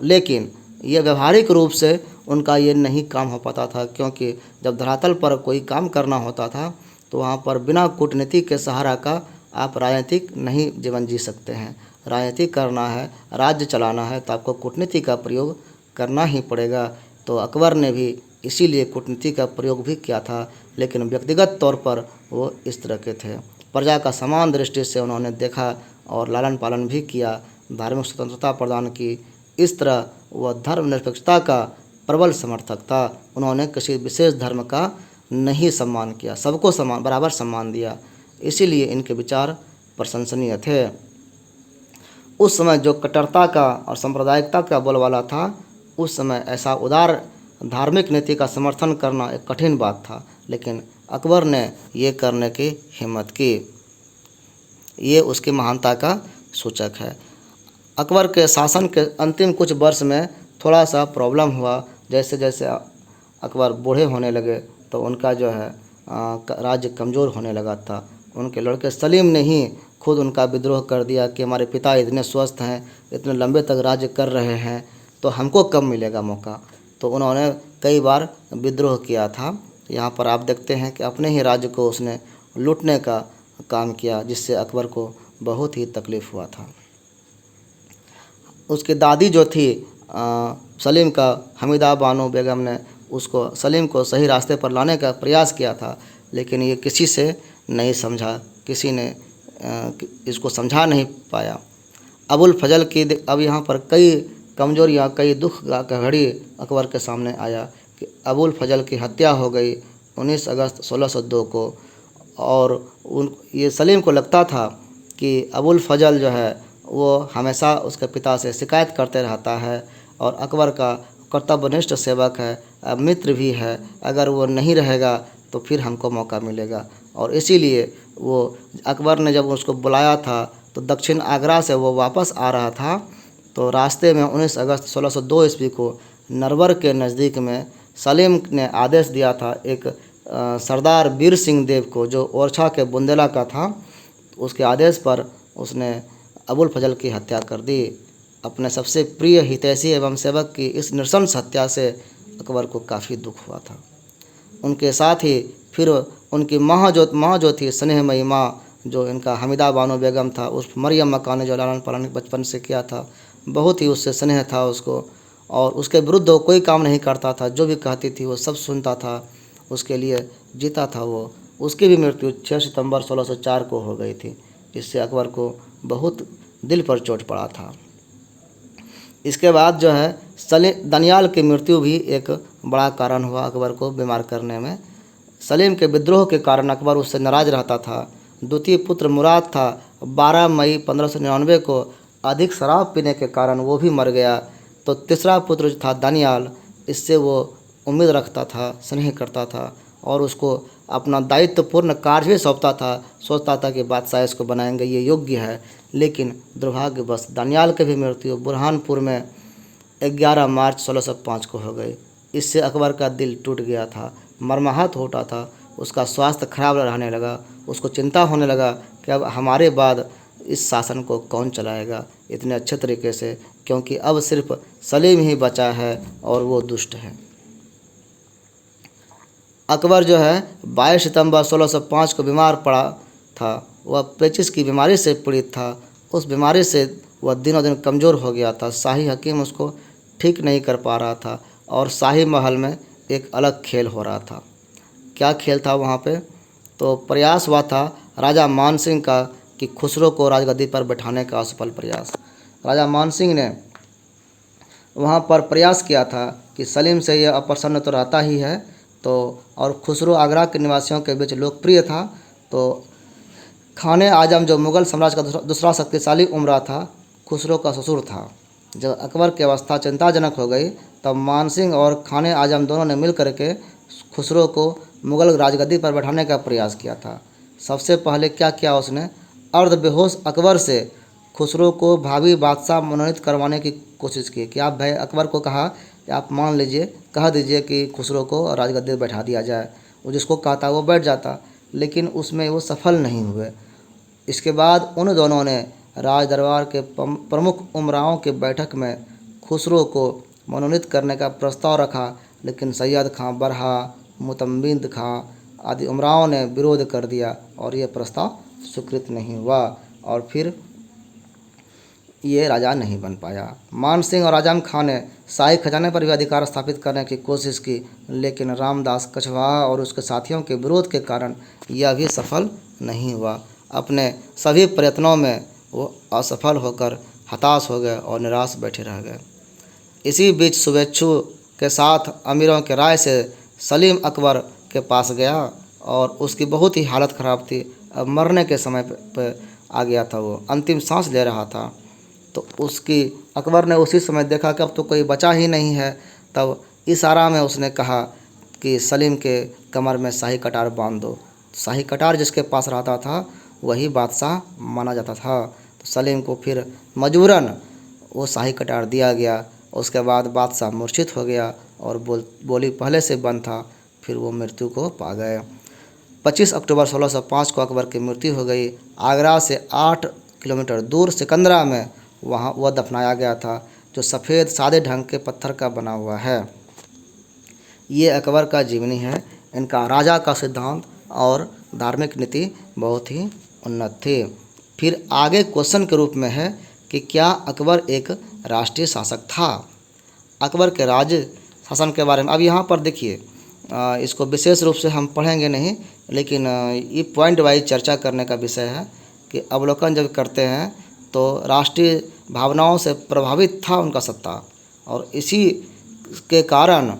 लेकिन यह व्यवहारिक रूप से उनका ये नहीं काम हो पाता था, क्योंकि जब धरातल पर कोई काम करना होता था तो वहाँ पर बिना कूटनीति के सहारा का आप राजनीतिक नहीं जीवन जी सकते हैं। राजनीति करना है, राज्य चलाना है, तो आपको कूटनीति का प्रयोग करना ही पड़ेगा। तो अकबर ने भी इसीलिए कूटनीति का प्रयोग भी किया था, लेकिन व्यक्तिगत तौर पर वो इस तरह के थे। प्रजा का समान दृष्टि से उन्होंने देखा और लालन पालन भी किया, धार्मिक स्वतंत्रता प्रदान की। इस तरह वह धर्मनिरपेक्षता का प्रबल समर्थक था। उन्होंने किसी विशेष धर्म का नहीं सम्मान किया, सबको समान बराबर सम्मान दिया, इसीलिए इनके विचार प्रशंसनीय थे। उस समय जो कट्टरता का और सांप्रदायिकता का बोलबाला था, उस समय ऐसा उदार धार्मिक नीति का समर्थन करना एक कठिन बात था, लेकिन अकबर ने ये करने की हिम्मत की। ये उसकी महानता का सूचक है। अकबर के शासन के अंतिम कुछ वर्ष में थोड़ा सा प्रॉब्लम हुआ। जैसे जैसे अकबर बूढ़े होने लगे तो उनका जो है राज्य कमज़ोर होने लगा था। उनके लड़के सलीम ने ही खुद उनका विद्रोह कर दिया कि हमारे पिता इतने स्वस्थ हैं, इतने लंबे तक राज्य कर रहे हैं, तो हमको कब मिलेगा मौका। तो उन्होंने कई बार विद्रोह किया था। यहाँ पर आप देखते हैं कि अपने ही राज्य को उसने लूटने का काम किया, जिससे अकबर को बहुत ही तकलीफ़ हुआ था। उसकी दादी जो थी सलीम का, हमीदा बानो बेगम ने उसको सलीम को सही रास्ते पर लाने का प्रयास किया था, लेकिन ये किसी से नहीं समझा, किसी ने इसको समझा नहीं पाया। अबुल फजल की अब यहाँ पर कई कमजोरियाँ, कई दुख का घड़ी अकबर के सामने आया कि अबुल फजल की हत्या हो गई 19 अगस्त 1602 को, और ये सलीम को लगता था कि अबुल फजल जो है वो हमेशा उसके पिता से शिकायत करते रहता है और अकबर का कर्तव्यनिष्ठ सेवक है, मित्र भी है, अगर वो नहीं रहेगा तो फिर हमको मौका मिलेगा। और इसीलिए वो अकबर ने जब उसको बुलाया था तो दक्षिण आगरा से वो वापस आ रहा था, तो रास्ते में 19 अगस्त 1602 ईस्वी को नरवर के नज़दीक में सलीम ने आदेश दिया था एक सरदार वीर सिंह देव को, जो ओरछा के बुंदेला का था। उसके आदेश पर उसने अबुल फजल की हत्या कर दी। अपने सबसे प्रिय हितैषी एवं सेवक की इस नृशंस हत्या से अकबर को काफ़ी दुख हुआ था। उनके साथ ही फिर उनकी माँ जो थी स्नेहमयी माँ, जो इनका हमीदा बानो बेगम था, उस मरियम मक्का ने जो लालन पालन बचपन से किया था, बहुत ही उससे स्नेह था उसको, और उसके विरुद्ध वो कोई काम नहीं करता था, जो भी कहती थी वो सब सुनता था, उसके लिए जीता था वो। उसकी भी मृत्यु 6 सितंबर 1604 को हो गई थी, इससे अकबर को बहुत दिल पर चोट पड़ा था। इसके बाद जो है दनियाल की मृत्यु भी एक बड़ा कारण हुआ अकबर को बीमार करने में। सलीम के विद्रोह के कारण अकबर उससे नाराज़ रहता था। द्वितीय पुत्र मुराद था, 12 मई 1599 को अधिक शराब पीने के कारण वो भी मर गया। तो तीसरा पुत्र जो था दनियाल, इससे वो उम्मीद रखता था, स्नेह करता था और उसको अपना दायित्वपूर्ण कार्य भी सौंपता था, सोचता था कि बादशाह इसको बनाएंगे, ये योग्य है। लेकिन दुर्भाग्यवश दनियाल की भी मृत्यु बुरहानपुर में 11 मार्च 1605 को हो गई। इससे अकबर का दिल टूट गया था, मर्माहत हो उठा था, उसका स्वास्थ्य खराब रहने लगा, उसको चिंता होने लगा कि अब हमारे बाद इस शासन को कौन चलाएगा इतने अच्छे तरीके से, क्योंकि अब सिर्फ सलीम ही बचा है और वो दुष्ट है। अकबर जो है 22 सितंबर 1605 को बीमार पड़ा था। वह पेचिश की बीमारी से पीड़ित था। उस बीमारी से वह दिनों दिन कमज़ोर हो गया था। शाही हकीम उसको ठीक नहीं कर पा रहा था और शाही महल में एक अलग खेल हो रहा था। क्या खेल था वहाँ पे? तो प्रयास हुआ था राजा मानसिंह का कि खुसरो को राजगद्दी पर बैठाने का असफल प्रयास। राजा मानसिंह ने वहाँ पर प्रयास किया था कि सलीम से यह अप्रसन्न तो रहता ही है, तो और खुसरो आगरा के निवासियों के बीच लोकप्रिय था। तो खाने आजम जो मुग़ल साम्राज्य का दूसरा शक्तिशाली उमरा था, खुसरो का ससुर था। जब अकबर की अवस्था चिंताजनक हो गई तब मानसिंह और खाने आजम दोनों ने मिल करके खुसरो को मुग़ल राजगद्दी पर बैठाने का प्रयास किया था। सबसे पहले क्या किया उसने? अर्ध बेहोश अकबर से खुसरो को भावी बादशाह मनोनीत करवाने की कोशिश की कि आप भाई अकबर को कहा कि आप मान लीजिए, कह दीजिए कि खुसरो को राजगद्दी पर बैठा दिया जाए। वो जिसको कहता वो बैठ जाता, लेकिन उसमें वो सफल नहीं हुए। इसके बाद उन दोनों ने राज दरबार के प्रमुख उमराओं की बैठक में खुसरो को मनोनीत करने का प्रस्ताव रखा, लेकिन सैयद खां बरहा, मुतम्बिद खां आदि उमराओं ने विरोध कर दिया और यह प्रस्ताव स्वीकृत नहीं हुआ और फिर ये राजा नहीं बन पाया। मान सिंह और आजम खां ने शाही खजाने पर भी अधिकार स्थापित करने की कोशिश की, लेकिन रामदास कछवाहा और उसके साथियों के विरोध के कारण यह भी सफल नहीं हुआ। अपने सभी प्रयत्नों में वो असफल होकर हताश हो गए और निराश बैठे रह गए। इसी बीच शुभेच्छु के साथ अमीरों के राय से सलीम अकबर के पास गया और उसकी बहुत ही हालत ख़राब थी। अब मरने के समय पे आ गया था, वो अंतिम सांस ले रहा था। तो उसकी अकबर ने उसी समय देखा कि अब तो कोई बचा ही नहीं है। तब इशारा में उसने कहा कि सलीम के कमर में शाही कटार बांध दो। शाही कटार जिसके पास रहता था वही बादशाह माना जाता था। तो सलीम को फिर मजबूरन वो शाही कटार दिया गया। उसके बाद बादशाह मूर्छित हो गया और बोली पहले से बंद था, फिर वो मृत्यु को पा गए। 25 अक्टूबर 1605 को अकबर की मृत्यु हो गई। आगरा से 8 किलोमीटर दूर सिकंदरा में वहाँ वह दफनाया गया था, जो सफ़ेद सादे ढंग के पत्थर का बना हुआ है। ये अकबर का जीवनी है। इनका राजा का सिद्धांत और धार्मिक नीति बहुत ही उन्नत थी। फिर आगे क्वेश्चन के रूप में है कि क्या अकबर एक राष्ट्रीय शासक था? अकबर के राज्य शासन के बारे में अब यहाँ पर देखिए, इसको विशेष रूप से हम पढ़ेंगे नहीं, लेकिन ये पॉइंट वाइज चर्चा करने का विषय है कि अवलोकन जब करते हैं तो राष्ट्रीय भावनाओं से प्रभावित था उनका सत्ता, और इसी के कारण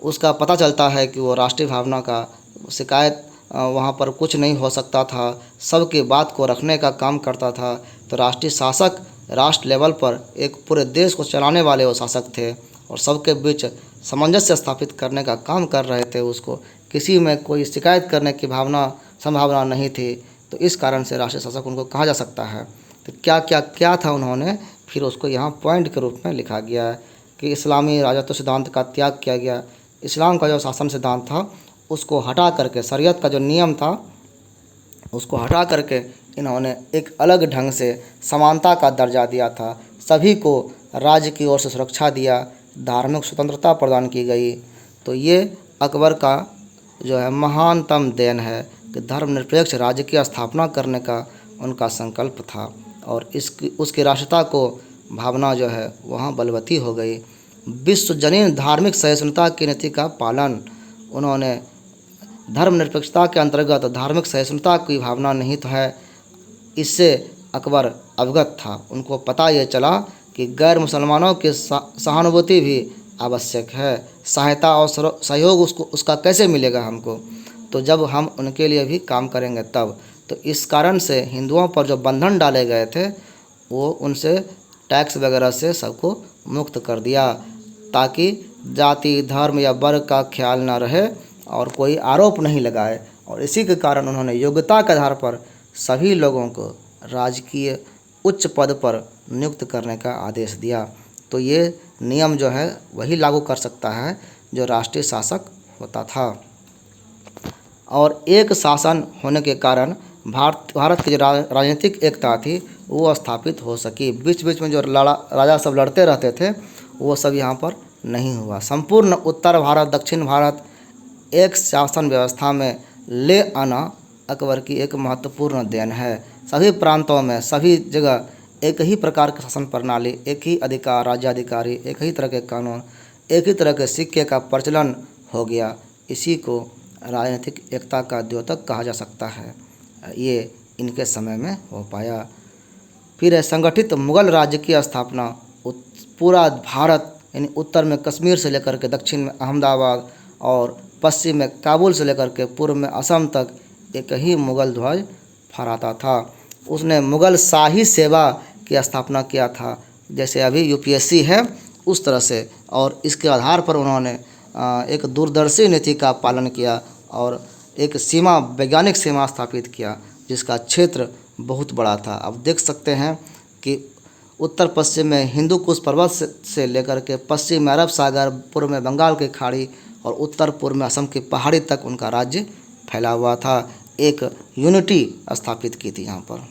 उसका पता चलता है कि वो राष्ट्रीय भावना का शिकायत वहाँ पर कुछ नहीं हो सकता था, सबकी बात को रखने का काम करता था। तो राष्ट्रीय शासक राष्ट्र लेवल पर एक पूरे देश को चलाने वाले वो शासक थे और सबके बीच सामंजस्य स्थापित करने का काम कर रहे थे। उसको किसी में कोई शिकायत करने की संभावना नहीं थी। तो इस कारण से राष्ट्रीय शासक उनको कहा जा सकता है। तो क्या था उन्होंने, फिर उसको यहाँ पॉइंट के रूप में लिखा गया है कि इस्लामी राजत्व सिद्धांत का त्याग किया गया। इस्लाम का जो शासन सिद्धांत था उसको हटा करके, शरीयत का जो नियम था उसको हटा करके इन्होंने एक अलग ढंग से समानता का दर्जा दिया था। सभी को राज्य की ओर से सुरक्षा दिया, धार्मिक स्वतंत्रता प्रदान की गई। तो ये अकबर का जो है महानतम देन है कि धर्मनिरपेक्ष राज्य की स्थापना करने का उनका संकल्प था और उसकी राष्ट्रता को भावना जो है वहाँ बलवती हो गई। विश्वजनीन धार्मिक सहिष्णुता की नीति का पालन उन्होंने, धर्मनिरपेक्षता के अंतर्गत धार्मिक सहिष्णुता की भावना निहित है, इससे अकबर अवगत था। उनको पता ये चला कि गैर मुसलमानों की सहानुभूति भी आवश्यक है, सहायता और सहयोग उसका कैसे मिलेगा हमको, तो जब हम उनके लिए भी काम करेंगे तब। तो इस कारण से हिंदुओं पर जो बंधन डाले गए थे वो उनसे टैक्स वगैरह से सबको मुक्त कर दिया, ताकि जाति धर्म या वर्ग का ख्याल ना रहे और कोई आरोप नहीं लगाए। और इसी के कारण उन्होंने योग्यता के आधार पर सभी लोगों को राजकीय उच्च पद पर नियुक्त करने का आदेश दिया। तो ये नियम जो है वही लागू कर सकता है जो राष्ट्रीय शासक होता था। और एक शासन होने के कारण भारत की जो राजनीतिक एकता थी वो स्थापित हो सकी। बीच बीच में जो राजा सब लड़ते रहते थे वो सब यहाँ पर नहीं हुआ। संपूर्ण उत्तर भारत दक्षिण भारत एक शासन व्यवस्था में ले आना अकबर की एक महत्वपूर्ण देन है। सभी प्रांतों में सभी जगह एक ही प्रकार की शासन प्रणाली, एक ही अधिकार, राज्याधिकारी, एक ही तरह के कानून, एक ही तरह के सिक्के का प्रचलन हो गया। इसी को राजनीतिक एकता का द्योतक कहा जा सकता है। ये इनके समय में हो पाया। फिर है संगठित मुगल राज्य की स्थापना। पूरा भारत यानी उत्तर में कश्मीर से लेकर के दक्षिण में अहमदाबाद और पश्चिम में काबुल से लेकर के पूर्व में असम तक एक ही मुगल ध्वज फहराता था। उसने मुगल शाही सेवा की स्थापना किया था, जैसे अभी यूपीएससी है उस तरह से, और इसके आधार पर उन्होंने एक दूरदर्शी नीति का पालन किया और एक सीमा, वैज्ञानिक सीमा स्थापित किया जिसका क्षेत्र बहुत बड़ा था। अब देख सकते हैं कि उत्तर पश्चिम में हिंदू कुश पर्वत से लेकर के पश्चिम में अरब सागर, पूर्व में बंगाल की खाड़ी और उत्तर पूर्व में असम की पहाड़ी तक उनका राज्य फैला हुआ था। एक यूनिटी स्थापित की थी यहाँ पर।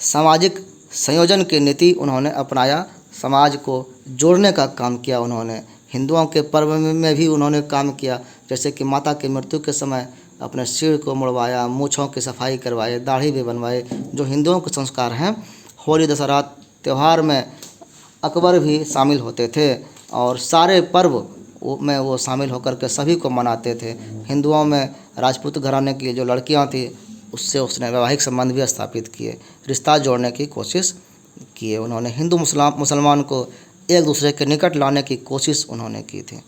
सामाजिक संयोजन की नीति उन्होंने अपनाया, समाज को जोड़ने का काम किया उन्होंने। हिंदुओं के पर्व में भी उन्होंने काम किया, जैसे कि माता की मृत्यु के समय अपने सिर को मुड़वाया, मूँछों की सफाई करवाए, दाढ़ी भी बनवाए, जो हिंदुओं के संस्कार हैं। होली दशहरा त्यौहार में अकबर भी शामिल होते थे और सारे पर्व में वो शामिल होकर के सभी को मनाते थे। हिंदुओं में राजपूत घराने की जो लड़कियां थी उससे उसने वैवाहिक संबंध भी स्थापित किए, रिश्ता जोड़ने की कोशिश किए उन्होंने। हिंदू मुसलमान को एक दूसरे के निकट लाने की कोशिश उन्होंने की थी।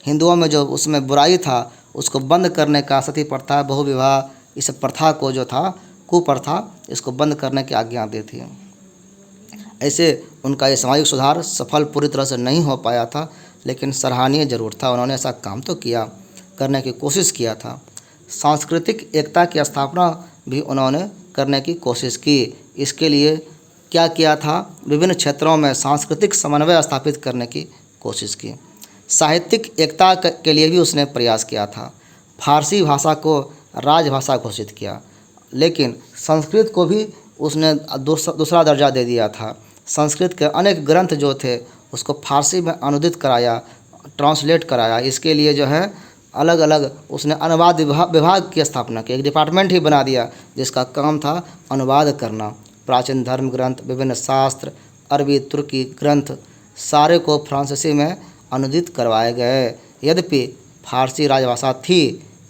हिंदुओं में जो उसमें बुराई था उसको बंद करने का, सती प्रथा, बहुविवाह, इस प्रथा को जो था कुप्रथा, इसको बंद करने की आज्ञा दी थी। ऐसे उनका ये सामाजिक सुधार सफल पूरी तरह से नहीं हो पाया था, लेकिन सराहनीय जरूर था। उन्होंने ऐसा काम तो किया, करने की कोशिश किया था। सांस्कृतिक एकता की स्थापना भी उन्होंने करने की कोशिश की। इसके लिए क्या किया था, विभिन्न क्षेत्रों में सांस्कृतिक समन्वय स्थापित करने की कोशिश की। साहित्यिक एकता के लिए भी उसने प्रयास किया था। फारसी भाषा को राजभाषा घोषित किया, लेकिन संस्कृत को भी उसने दूसरा दर्जा दे दिया था। संस्कृत के अनेक ग्रंथ जो थे उसको फारसी में अनुदित कराया, ट्रांसलेट कराया। इसके लिए जो है अलग अलग उसने अनुवाद विभाग की स्थापना की, एक डिपार्टमेंट ही बना दिया जिसका काम था अनुवाद करना। प्राचीन धर्म ग्रंथ, विभिन्न शास्त्र, अरबी, तुर्की ग्रंथ सारे को फ्रांसीसी में अनुदित करवाए गए। यद्यपि फारसी राजभाषा थी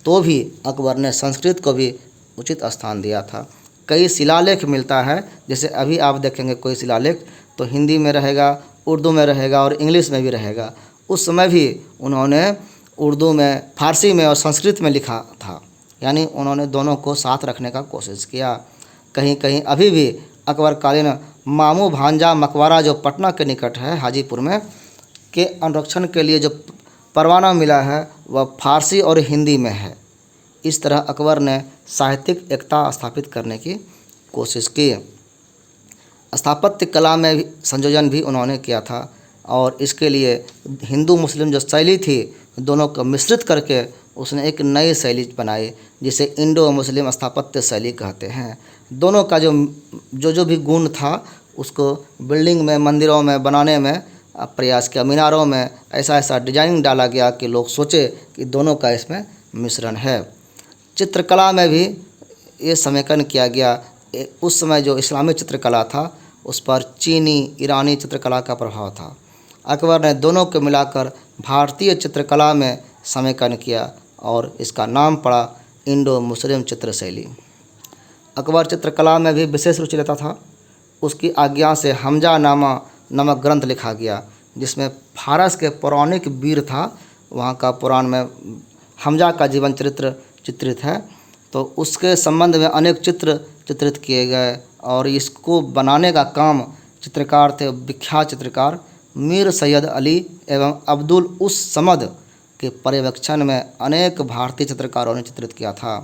तो भी अकबर ने संस्कृत को भी उचित स्थान दिया था। कई शिलालेख मिलता है, जैसे अभी आप देखेंगे कोई शिलालेख तो हिंदी में रहेगा, उर्दू में रहेगा और इंग्लिश में भी रहेगा। उस समय भी उन्होंने उर्दू में, फारसी में और संस्कृत में लिखा था, यानी उन्होंने दोनों को साथ रखने का कोशिश किया। कहीं कहीं अभी भी अकबरकालीन मामू भांजा मकबरा जो पटना के निकट है हाजीपुर में, के अनुरक्षण के लिए जो परवाना मिला है वह फारसी और हिंदी में है। इस तरह अकबर ने साहित्यिक एकता स्थापित करने की कोशिश की। स्थापत्य कला में भी संयोजन भी उन्होंने किया था और इसके लिए हिंदू मुस्लिम जो शैली थी दोनों को मिश्रित करके उसने एक नई शैली बनाई जिसे इंडो मुस्लिम स्थापत्य शैली कहते हैं। दोनों का जो भी गुण था उसको बिल्डिंग में, मंदिरों में बनाने में प्रयास किया। मीनारों में ऐसा ऐसा डिजाइनिंग डाला गया कि लोग सोचे कि दोनों का इसमें मिश्रण है। चित्रकला में भी ये समेकन किया गया। उस समय जो इस्लामी चित्रकला था उस पर चीनी, ईरानी चित्रकला का प्रभाव था। अकबर ने दोनों को मिलाकर भारतीय चित्रकला में समेकन किया और इसका नाम पड़ा इंडो मुस्लिम चित्र शैली। अकबर चित्रकला में भी विशेष रुचि लेता था। उसकी आज्ञा से हमजा नामा नामक ग्रंथ लिखा गया जिसमें फारस के पौराणिक वीर था, वहाँ का पुराण में हमजा का जीवन चरित्र चित्रित है, तो उसके संबंध में अनेक चित्र चित्रित किए गए और इसको बनाने का काम चित्रकार थे विख्यात चित्रकार मीर सैयद अली एवं अब्दुल उस समद के पर्यवेक्षण में अनेक भारतीय चित्रकारों ने चित्रित किया था।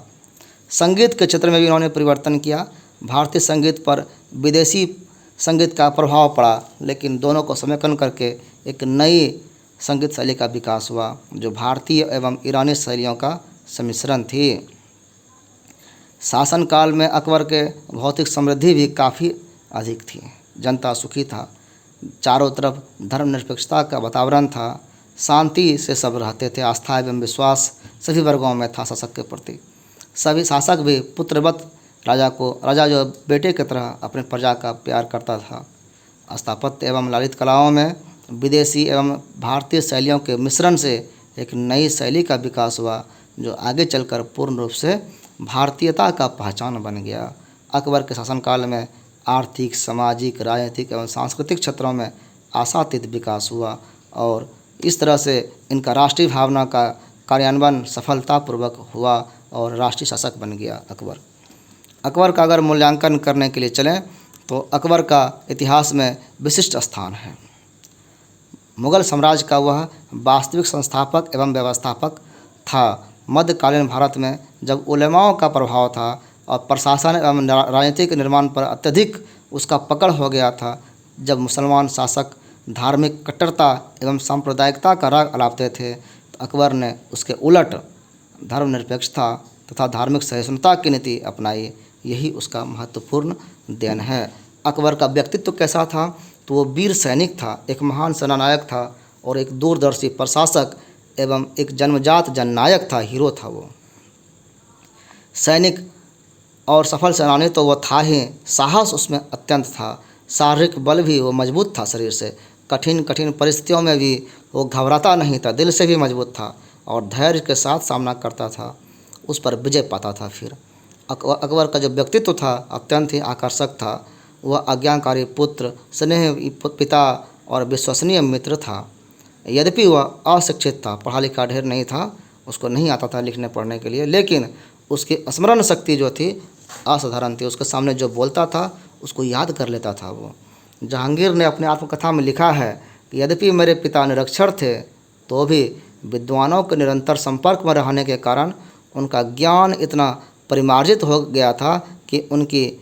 संगीत के क्षेत्र में भी उन्होंने परिवर्तन किया। भारतीय संगीत पर विदेशी संगीत का प्रभाव पड़ा, लेकिन दोनों को समेकन करके एक नई संगीत शैली का विकास हुआ जो भारतीय एवं ईरानी शैलियों का सम्मिश्रण थी। शासनकाल में अकबर के भौतिक समृद्धि भी काफ़ी अधिक थी। जनता सुखी था, चारों तरफ धर्मनिरपेक्षता का वातावरण था, शांति से सब रहते थे, आस्था एवं विश्वास सभी वर्गों में था शासक के प्रति। सभी शासक भी पुत्रवत राजा जो बेटे की तरह अपने प्रजा का प्यार करता था। स्थापत्य एवं ललित कलाओं में विदेशी एवं भारतीय शैलियों के मिश्रण से एक नई शैली का विकास हुआ, जो आगे चलकर पूर्ण रूप से भारतीयता का पहचान बन गया। अकबर के शासनकाल में आर्थिक, सामाजिक, राजनीतिक एवं सांस्कृतिक क्षेत्रों में आशातीत विकास हुआ और इस तरह से इनका राष्ट्रीय भावना का कार्यान्वयन सफलतापूर्वक हुआ और राष्ट्रीय शासक बन गया अकबर का अगर मूल्यांकन करने के लिए चलें तो अकबर का इतिहास में विशिष्ट स्थान है। मुगल साम्राज्य का वह वास्तविक संस्थापक एवं व्यवस्थापक था। मध्यकालीन भारत में जब उलेमाओं का प्रभाव था और प्रशासन एवं राजनीतिक निर्माण पर अत्यधिक उसका पकड़ हो गया था, जब मुसलमान शासक धार्मिक कट्टरता एवं सांप्रदायिकता का राग अलापते थे, तो अकबर ने उसके उलट धर्मनिरपेक्षता तथा धार्मिक सहिष्णुता की नीति अपनाई। यही उसका महत्वपूर्ण देन है। अकबर का व्यक्तित्व कैसा था? तो वो वीर सैनिक था, एक महान सेनानायक था और एक दूरदर्शी प्रशासक एवं एक जन्मजात जननायक था, हीरो था वो। सैनिक और सफल सेनानी तो वो था ही, साहस उसमें अत्यंत था, शारीरिक बल भी वो मजबूत था शरीर से, कठिन परिस्थितियों में भी वो घबराता नहीं था, दिल से भी मजबूत था और धैर्य के साथ सामना करता था, उस पर विजय पाता था। फिर अकबर का जो व्यक्तित्व था अत्यंत ही आकर्षक था। वह आज्ञाकारी पुत्र, स्नेही पिता और विश्वसनीय मित्र था। यद्यपि वह अशिक्षित था, पढ़ा लिखा ढेर नहीं था, उसको नहीं आता था लिखने पढ़ने के लिए, लेकिन उसकी स्मरण शक्ति जो थी असाधारण थी। उसके सामने जो बोलता था उसको याद कर लेता था वो। जहांगीर ने अपने आत्मकथा में लिखा है कि यद्यपि मेरे पिता निरक्षर थे तो भी विद्वानों के निरंतर संपर्क में रहने के कारण उनका ज्ञान इतना परिमार्जित हो गया था कि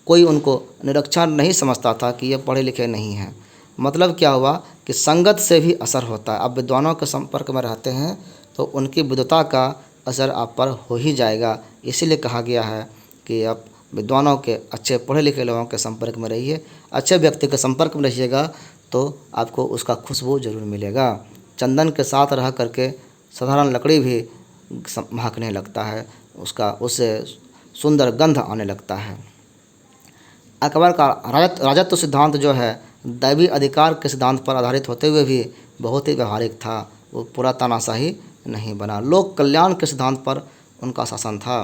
कोई उनको निरक्षर नहीं समझता था कि ये पढ़े लिखे नहीं हैं। मतलब क्या हुआ कि संगत से भी असर होता है। आप विद्वानों के संपर्क में रहते हैं तो उनकी विद्वता का असर आप पर हो ही जाएगा। इसीलिए कहा गया है कि आप विद्वानों के, अच्छे पढ़े लिखे लोगों के संपर्क में रहिए। अच्छे व्यक्ति के संपर्क में रहिएगा तो आपको उसका खुशबू जरूर मिलेगा। चंदन के साथ रह करके साधारण लकड़ी भी महकने लगता है, उससे सुंदर गंध आने लगता है। अकबर का राजत्व सिद्धांत जो है दैवी अधिकार के सिद्धांत पर आधारित होते हुए भी बहुत ही व्यवहारिक था। वो पूरा तानाशाही नहीं बना। लोक कल्याण के सिद्धांत पर उनका शासन था।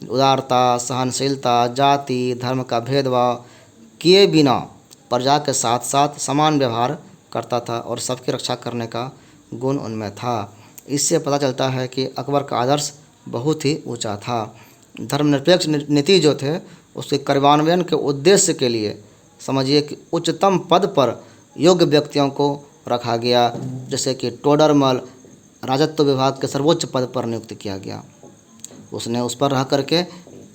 उदारता, सहनशीलता, जाति धर्म का भेदभाव किए बिना प्रजा के साथ साथ समान व्यवहार करता था और सबकी रक्षा करने का गुण उनमें था। इससे पता चलता है कि अकबर का आदर्श बहुत ही ऊंचा था। धर्मनिरपेक्ष नीति जो थे उसके कार्यान्वयन के उद्देश्य के लिए समझिए कि उच्चतम पद पर योग्य व्यक्तियों को रखा गया, जैसे कि टोडरमल राजत्व विभाग के सर्वोच्च पद पर नियुक्त किया गया। उसने उस पर रह करके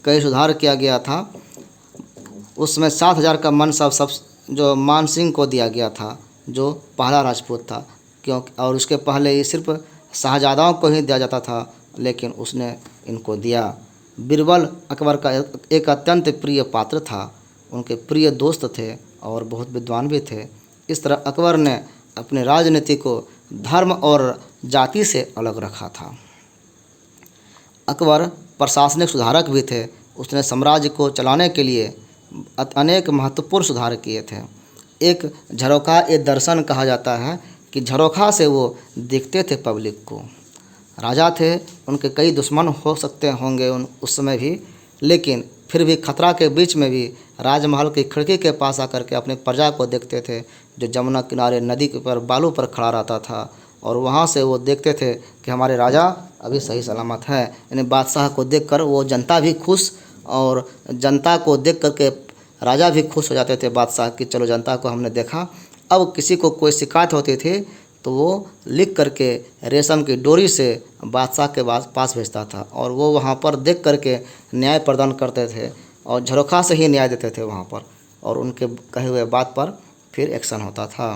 कई सुधार किया गया था। उसमें 7,000 का मन सब जो मान सिंह को दिया गया था, जो पहला राजपूत था, क्योंकि और उसके पहले ये सिर्फ शाहजादाओं को ही दिया जाता था, लेकिन उसने इनको दिया। बीरबल अकबर का एक अत्यंत प्रिय पात्र था, उनके प्रिय दोस्त थे और बहुत विद्वान भी थे। इस तरह अकबर ने अपनी राजनीति को धर्म और जाति से अलग रखा था। अकबर प्रशासनिक सुधारक भी थे। उसने साम्राज्य को चलाने के लिए अनेक महत्वपूर्ण सुधार किए थे। एक झरोखा ए दर्शन कहा जाता है कि झरोखा से वो देखते थे पब्लिक को। राजा थे, उनके कई दुश्मन हो सकते होंगे उस समय भी, लेकिन फिर भी खतरा के बीच में भी राजमहल की खिड़की के पास आकर के अपनी प्रजा को देखते थे, जो जमुना किनारे नदी के पर बालू पर खड़ा रहता था, और वहाँ से वो देखते थे कि हमारे राजा अभी सही सलामत है। यानी बादशाह को देखकर वो जनता भी खुश, और जनता को देख करके राजा भी खुश हो जाते थे बादशाह कि चलो जनता को हमने देखा। अब किसी को कोई शिकायत होती थी तो वो लिख करके रेशम की डोरी से बादशाह के पास भेजता था, और वो वहाँ पर देख करके न्याय प्रदान करते थे और झरोखा से ही न्याय देते थे वहाँ पर, और उनके कहे हुए बात पर फिर एक्शन होता था।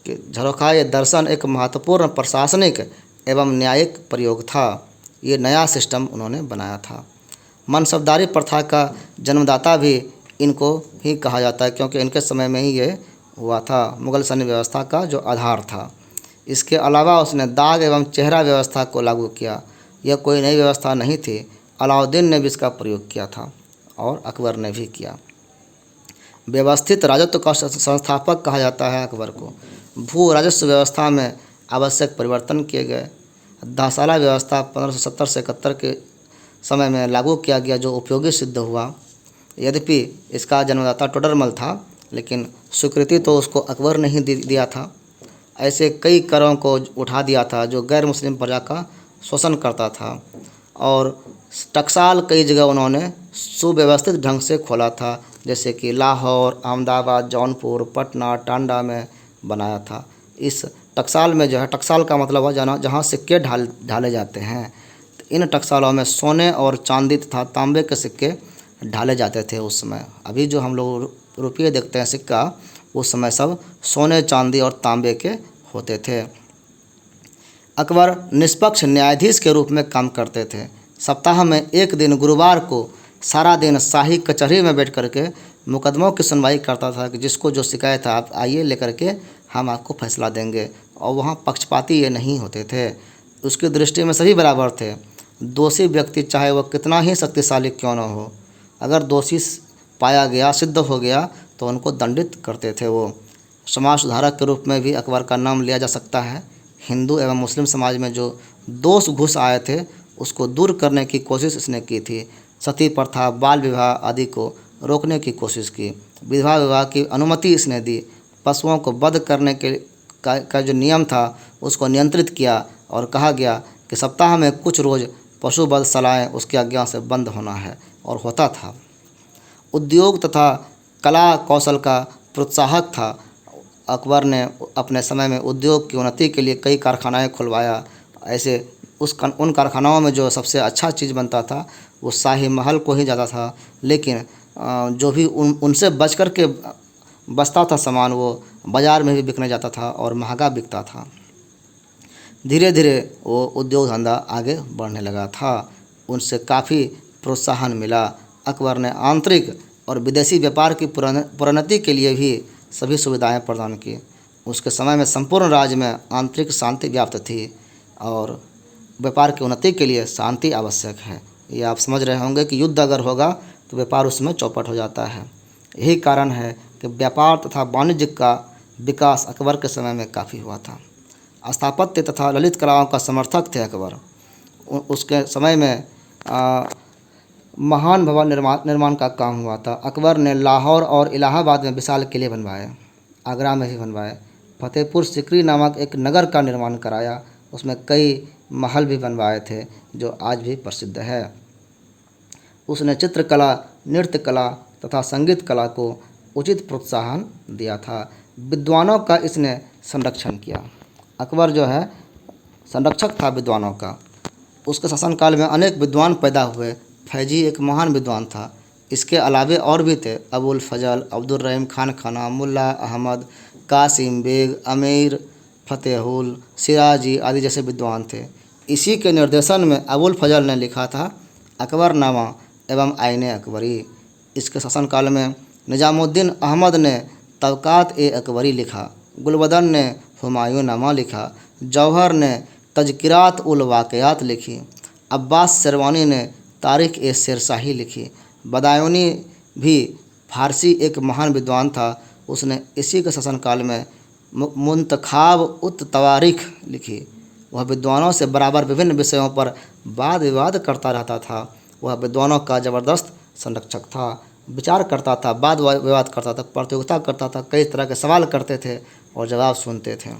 कि झरोखा ये दर्शन एक महत्वपूर्ण प्रशासनिक एवं न्यायिक प्रयोग था। ये नया सिस्टम उन्होंने बनाया था। मनसबदारी प्रथा का जन्मदाता भी इनको ही कहा जाता है, क्योंकि इनके समय में ही ये हुआ था। मुगल सैन्य व्यवस्था का जो आधार था। इसके अलावा उसने दाग एवं चेहरा व्यवस्था को लागू किया। यह कोई नई व्यवस्था नहीं थी, अलाउद्दीन ने भी इसका प्रयोग किया था और अकबर ने भी किया। व्यवस्थित राजत्व का संस्थापक कहा जाता है अकबर को। भू राजस्व व्यवस्था में आवश्यक परिवर्तन किए गए। 10 साला व्यवस्था 1570 से 71 के समय में लागू किया गया, जो उपयोगी सिद्ध हुआ। यद्यपि इसका जन्मदाता टोडरमल था, लेकिन स्वीकृति तो उसको अकबर ने ही दिया था। ऐसे कई करों को उठा दिया था जो गैर मुस्लिम प्रजा का शोषण करता था, और टकसाल कई जगह उन्होंने सुव्यवस्थित ढंग से खोला था, जैसे कि लाहौर, अहमदाबाद, जौनपुर, पटना, टांडा में बनाया था। इस टकसाल में जो है, टकसाल का मतलब है जहाँ सिक्के ढाले जाते हैं। तो इन टकसालों में सोने और चांदी तथा तांबे के सिक्के ढाले जाते थे उस समय। अभी जो हम लोग रुपये देखते हैं सिक्का, उस समय सब सोने, चांदी और तांबे के होते थे। अकबर निष्पक्ष न्यायाधीश के रूप में काम करते थे। सप्ताह में एक दिन गुरुवार को सारा दिन शाही कचहरी में बैठ करके मुकदमों की सुनवाई करता था कि जिसको जो शिकायत है आप आइए लेकर के, हम आपको फैसला देंगे। और वहाँ पक्षपाती ये नहीं होते थे। उसकी दृष्टि में सभी बराबर थे। दोषी व्यक्ति चाहे वह कितना ही शक्तिशाली क्यों न हो, अगर दोषी पाया गया, सिद्ध हो गया, तो उनको दंडित करते थे वो। समाज सुधारक के रूप में भी अकबर का नाम लिया जा सकता है। हिंदू एवं मुस्लिम समाज में जो दोष घुस आए थे, उसको दूर करने की कोशिश इसने की थी। सती प्रथा, बाल विवाह आदि को रोकने की कोशिश की। विधवा विवाह की अनुमति इसने दी। पशुओं को वध करने का जो नियम था, उसको नियंत्रित किया और कहा गया कि सप्ताह में कुछ रोज़ पशु वध सलाहें उसकी आज्ञा से बंद होना है, और होता था। उद्योग तथा कला कौशल का प्रोत्साहक था। अकबर ने अपने समय में उद्योग की उन्नति के लिए कई कारखानाएं खुलवाया। ऐसे उन कारखानाओं में जो सबसे अच्छा चीज़ बनता था वो शाही महल को ही जाता था, लेकिन जो भी उनसे बच कर के बचता था सामान, वो बाज़ार में भी बिकने जाता था और महंगा बिकता था। धीरे धीरे वो उद्योग धंधा आगे बढ़ने लगा था। उनसे काफ़ी प्रोत्साहन मिला। अकबर ने आंतरिक और विदेशी व्यापार की प्रोन्नति के लिए भी सभी सुविधाएं प्रदान की। उसके समय में संपूर्ण राज्य में आंतरिक शांति व्याप्त थी, और व्यापार की उन्नति के लिए शांति आवश्यक है। ये आप समझ रहे होंगे कि युद्ध अगर होगा तो व्यापार उसमें चौपट हो जाता है। यही कारण है कि व्यापार तथा वाणिज्य का विकास अकबर के समय में काफ़ी हुआ था। स्थापत्य तथा ललित कलाओं का समर्थक थे अकबर। उसके समय में महान भवन निर्माण का काम हुआ था। अकबर ने लाहौर और इलाहाबाद में विशाल किले बनवाए, आगरा में भी बनवाए। फतेहपुर सिकरी नामक एक नगर का निर्माण कराया। उसमें कई महल भी बनवाए थे जो आज भी प्रसिद्ध है। उसने चित्रकला, नृत्य कला तथा संगीत कला को उचित प्रोत्साहन दिया था। विद्वानों का इसने संरक्षण किया। अकबर जो है संरक्षक था विद्वानों का। उसके शासनकाल में अनेक विद्वान पैदा हुए। फैजी एक महान विद्वान था। इसके अलावे और भी थे। अबुल फजल, अब्दुल रहीम खान खाना, मुल्ला अहमद, कासिम बेग, अमीर फतेहुल, सिराजी आदि जैसे विद्वान थे। इसी के निर्देशन में अबुल फजल ने लिखा था अकबरनामा एवं आईने अकबरी। इसके शासनकाल में निजामुद्दीन अहमद ने तबकात ए अकबरी लिखा। गुलबदन ने हुमायूं नामा लिखा। जौहर ने तज़किरात उल वाक़ियात लिखी। अब्बास शेरवानी ने तारीख़ ए शेरशाही लिखी। बदायूनी भी फारसी एक महान विद्वान था। उसने इसी के शासनकाल में मुंतखाब उत तवारीख़ लिखी। वह विद्वानों से बराबर विभिन्न विषयों पर वाद विवाद करता रहता था। वह विद्वानों का ज़बरदस्त संरक्षक था। विचार करता था, वाद विवाद करता था, प्रतियोगिता करता था, कई तरह के सवाल करते थे और जवाब सुनते थे।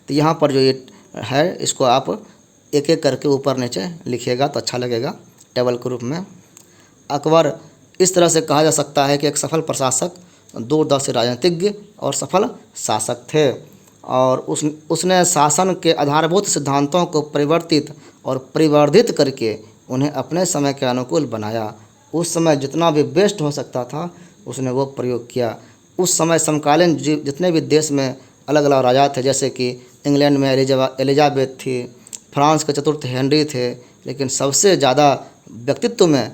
तो यहाँ पर जो ये है, इसको आप एक एक करके ऊपर नीचे लिखिएगा तो अच्छा लगेगा टेबल के रूप में। अकबर इस तरह से कहा जा सकता है कि एक सफल प्रशासक, दूरदर्शी राजनीतिज्ञ और सफल शासक थे। और उसने शासन के आधारभूत सिद्धांतों को परिवर्तित और परिवर्धित करके उन्हें अपने समय के अनुकूल बनाया। उस समय जितना भी बेस्ट हो सकता था उसने वो प्रयोग किया। उस समय समकालीन जितने भी देश में अलग अलग राजा थे, जैसे कि इंग्लैंड में एलिजाबेथ थी, फ्रांस के चतुर्थ हेनरी थे, लेकिन सबसे ज़्यादा व्यक्तित्व में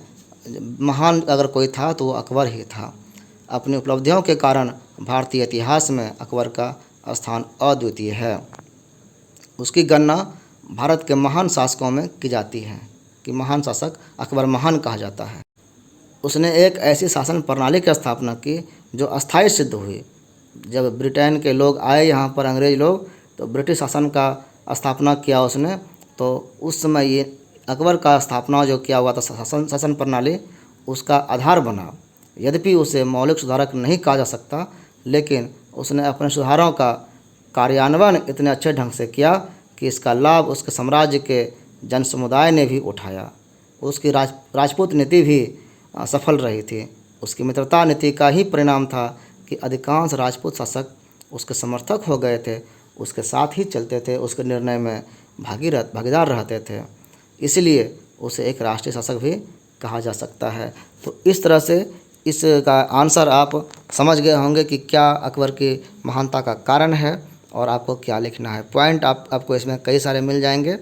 महान अगर कोई था तो वो अकबर ही था। अपनी उपलब्धियों के कारण भारतीय इतिहास में अकबर का स्थान अद्वितीय है। उसकी गणना भारत के महान शासकों में की जाती है कि महान शासक अकबर महान कहा जाता है। उसने एक ऐसी शासन प्रणाली की स्थापना की जो अस्थायी सिद्ध हुई। जब ब्रिटेन के लोग आए यहाँ पर, अंग्रेज लोग, तो ब्रिटिश शासन का स्थापना किया उसने, तो उस समय ये अकबर का स्थापना जो किया हुआ था शासन प्रणाली, उसका आधार बना। यद्यपि उसे मौलिक सुधारक नहीं कहा जा सकता, लेकिन उसने अपने सुधारों का कार्यान्वयन इतने अच्छे ढंग से किया कि इसका लाभ उसके साम्राज्य के जन समुदाय ने भी उठाया। उसकी राजपूत नीति भी सफल रही थी। उसकी मित्रता नीति का ही परिणाम था कि अधिकांश राजपूत शासक उसके समर्थक हो गए थे, उसके साथ ही चलते थे, उसके निर्णय में भागीदार रहते थे। इसलिए उसे एक राष्ट्रीय शासक भी कहा जा सकता है। तो इस तरह से इसका आंसर आप समझ गए होंगे कि क्या अकबर की महानता का कारण है और आपको क्या लिखना है। पॉइंट आपको इसमें कई सारे मिल जाएंगे।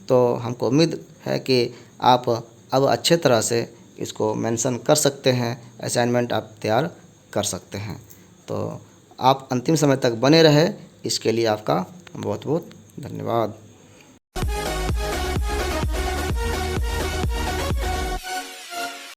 तो हमको उम्मीद है कि आप अब अच्छे तरह से इसको मेंशन कर सकते हैं, असाइनमेंट आप तैयार कर सकते हैं। तो आप अंतिम समय तक बने रहे, इसके लिए आपका बहुत बहुत धन्यवाद।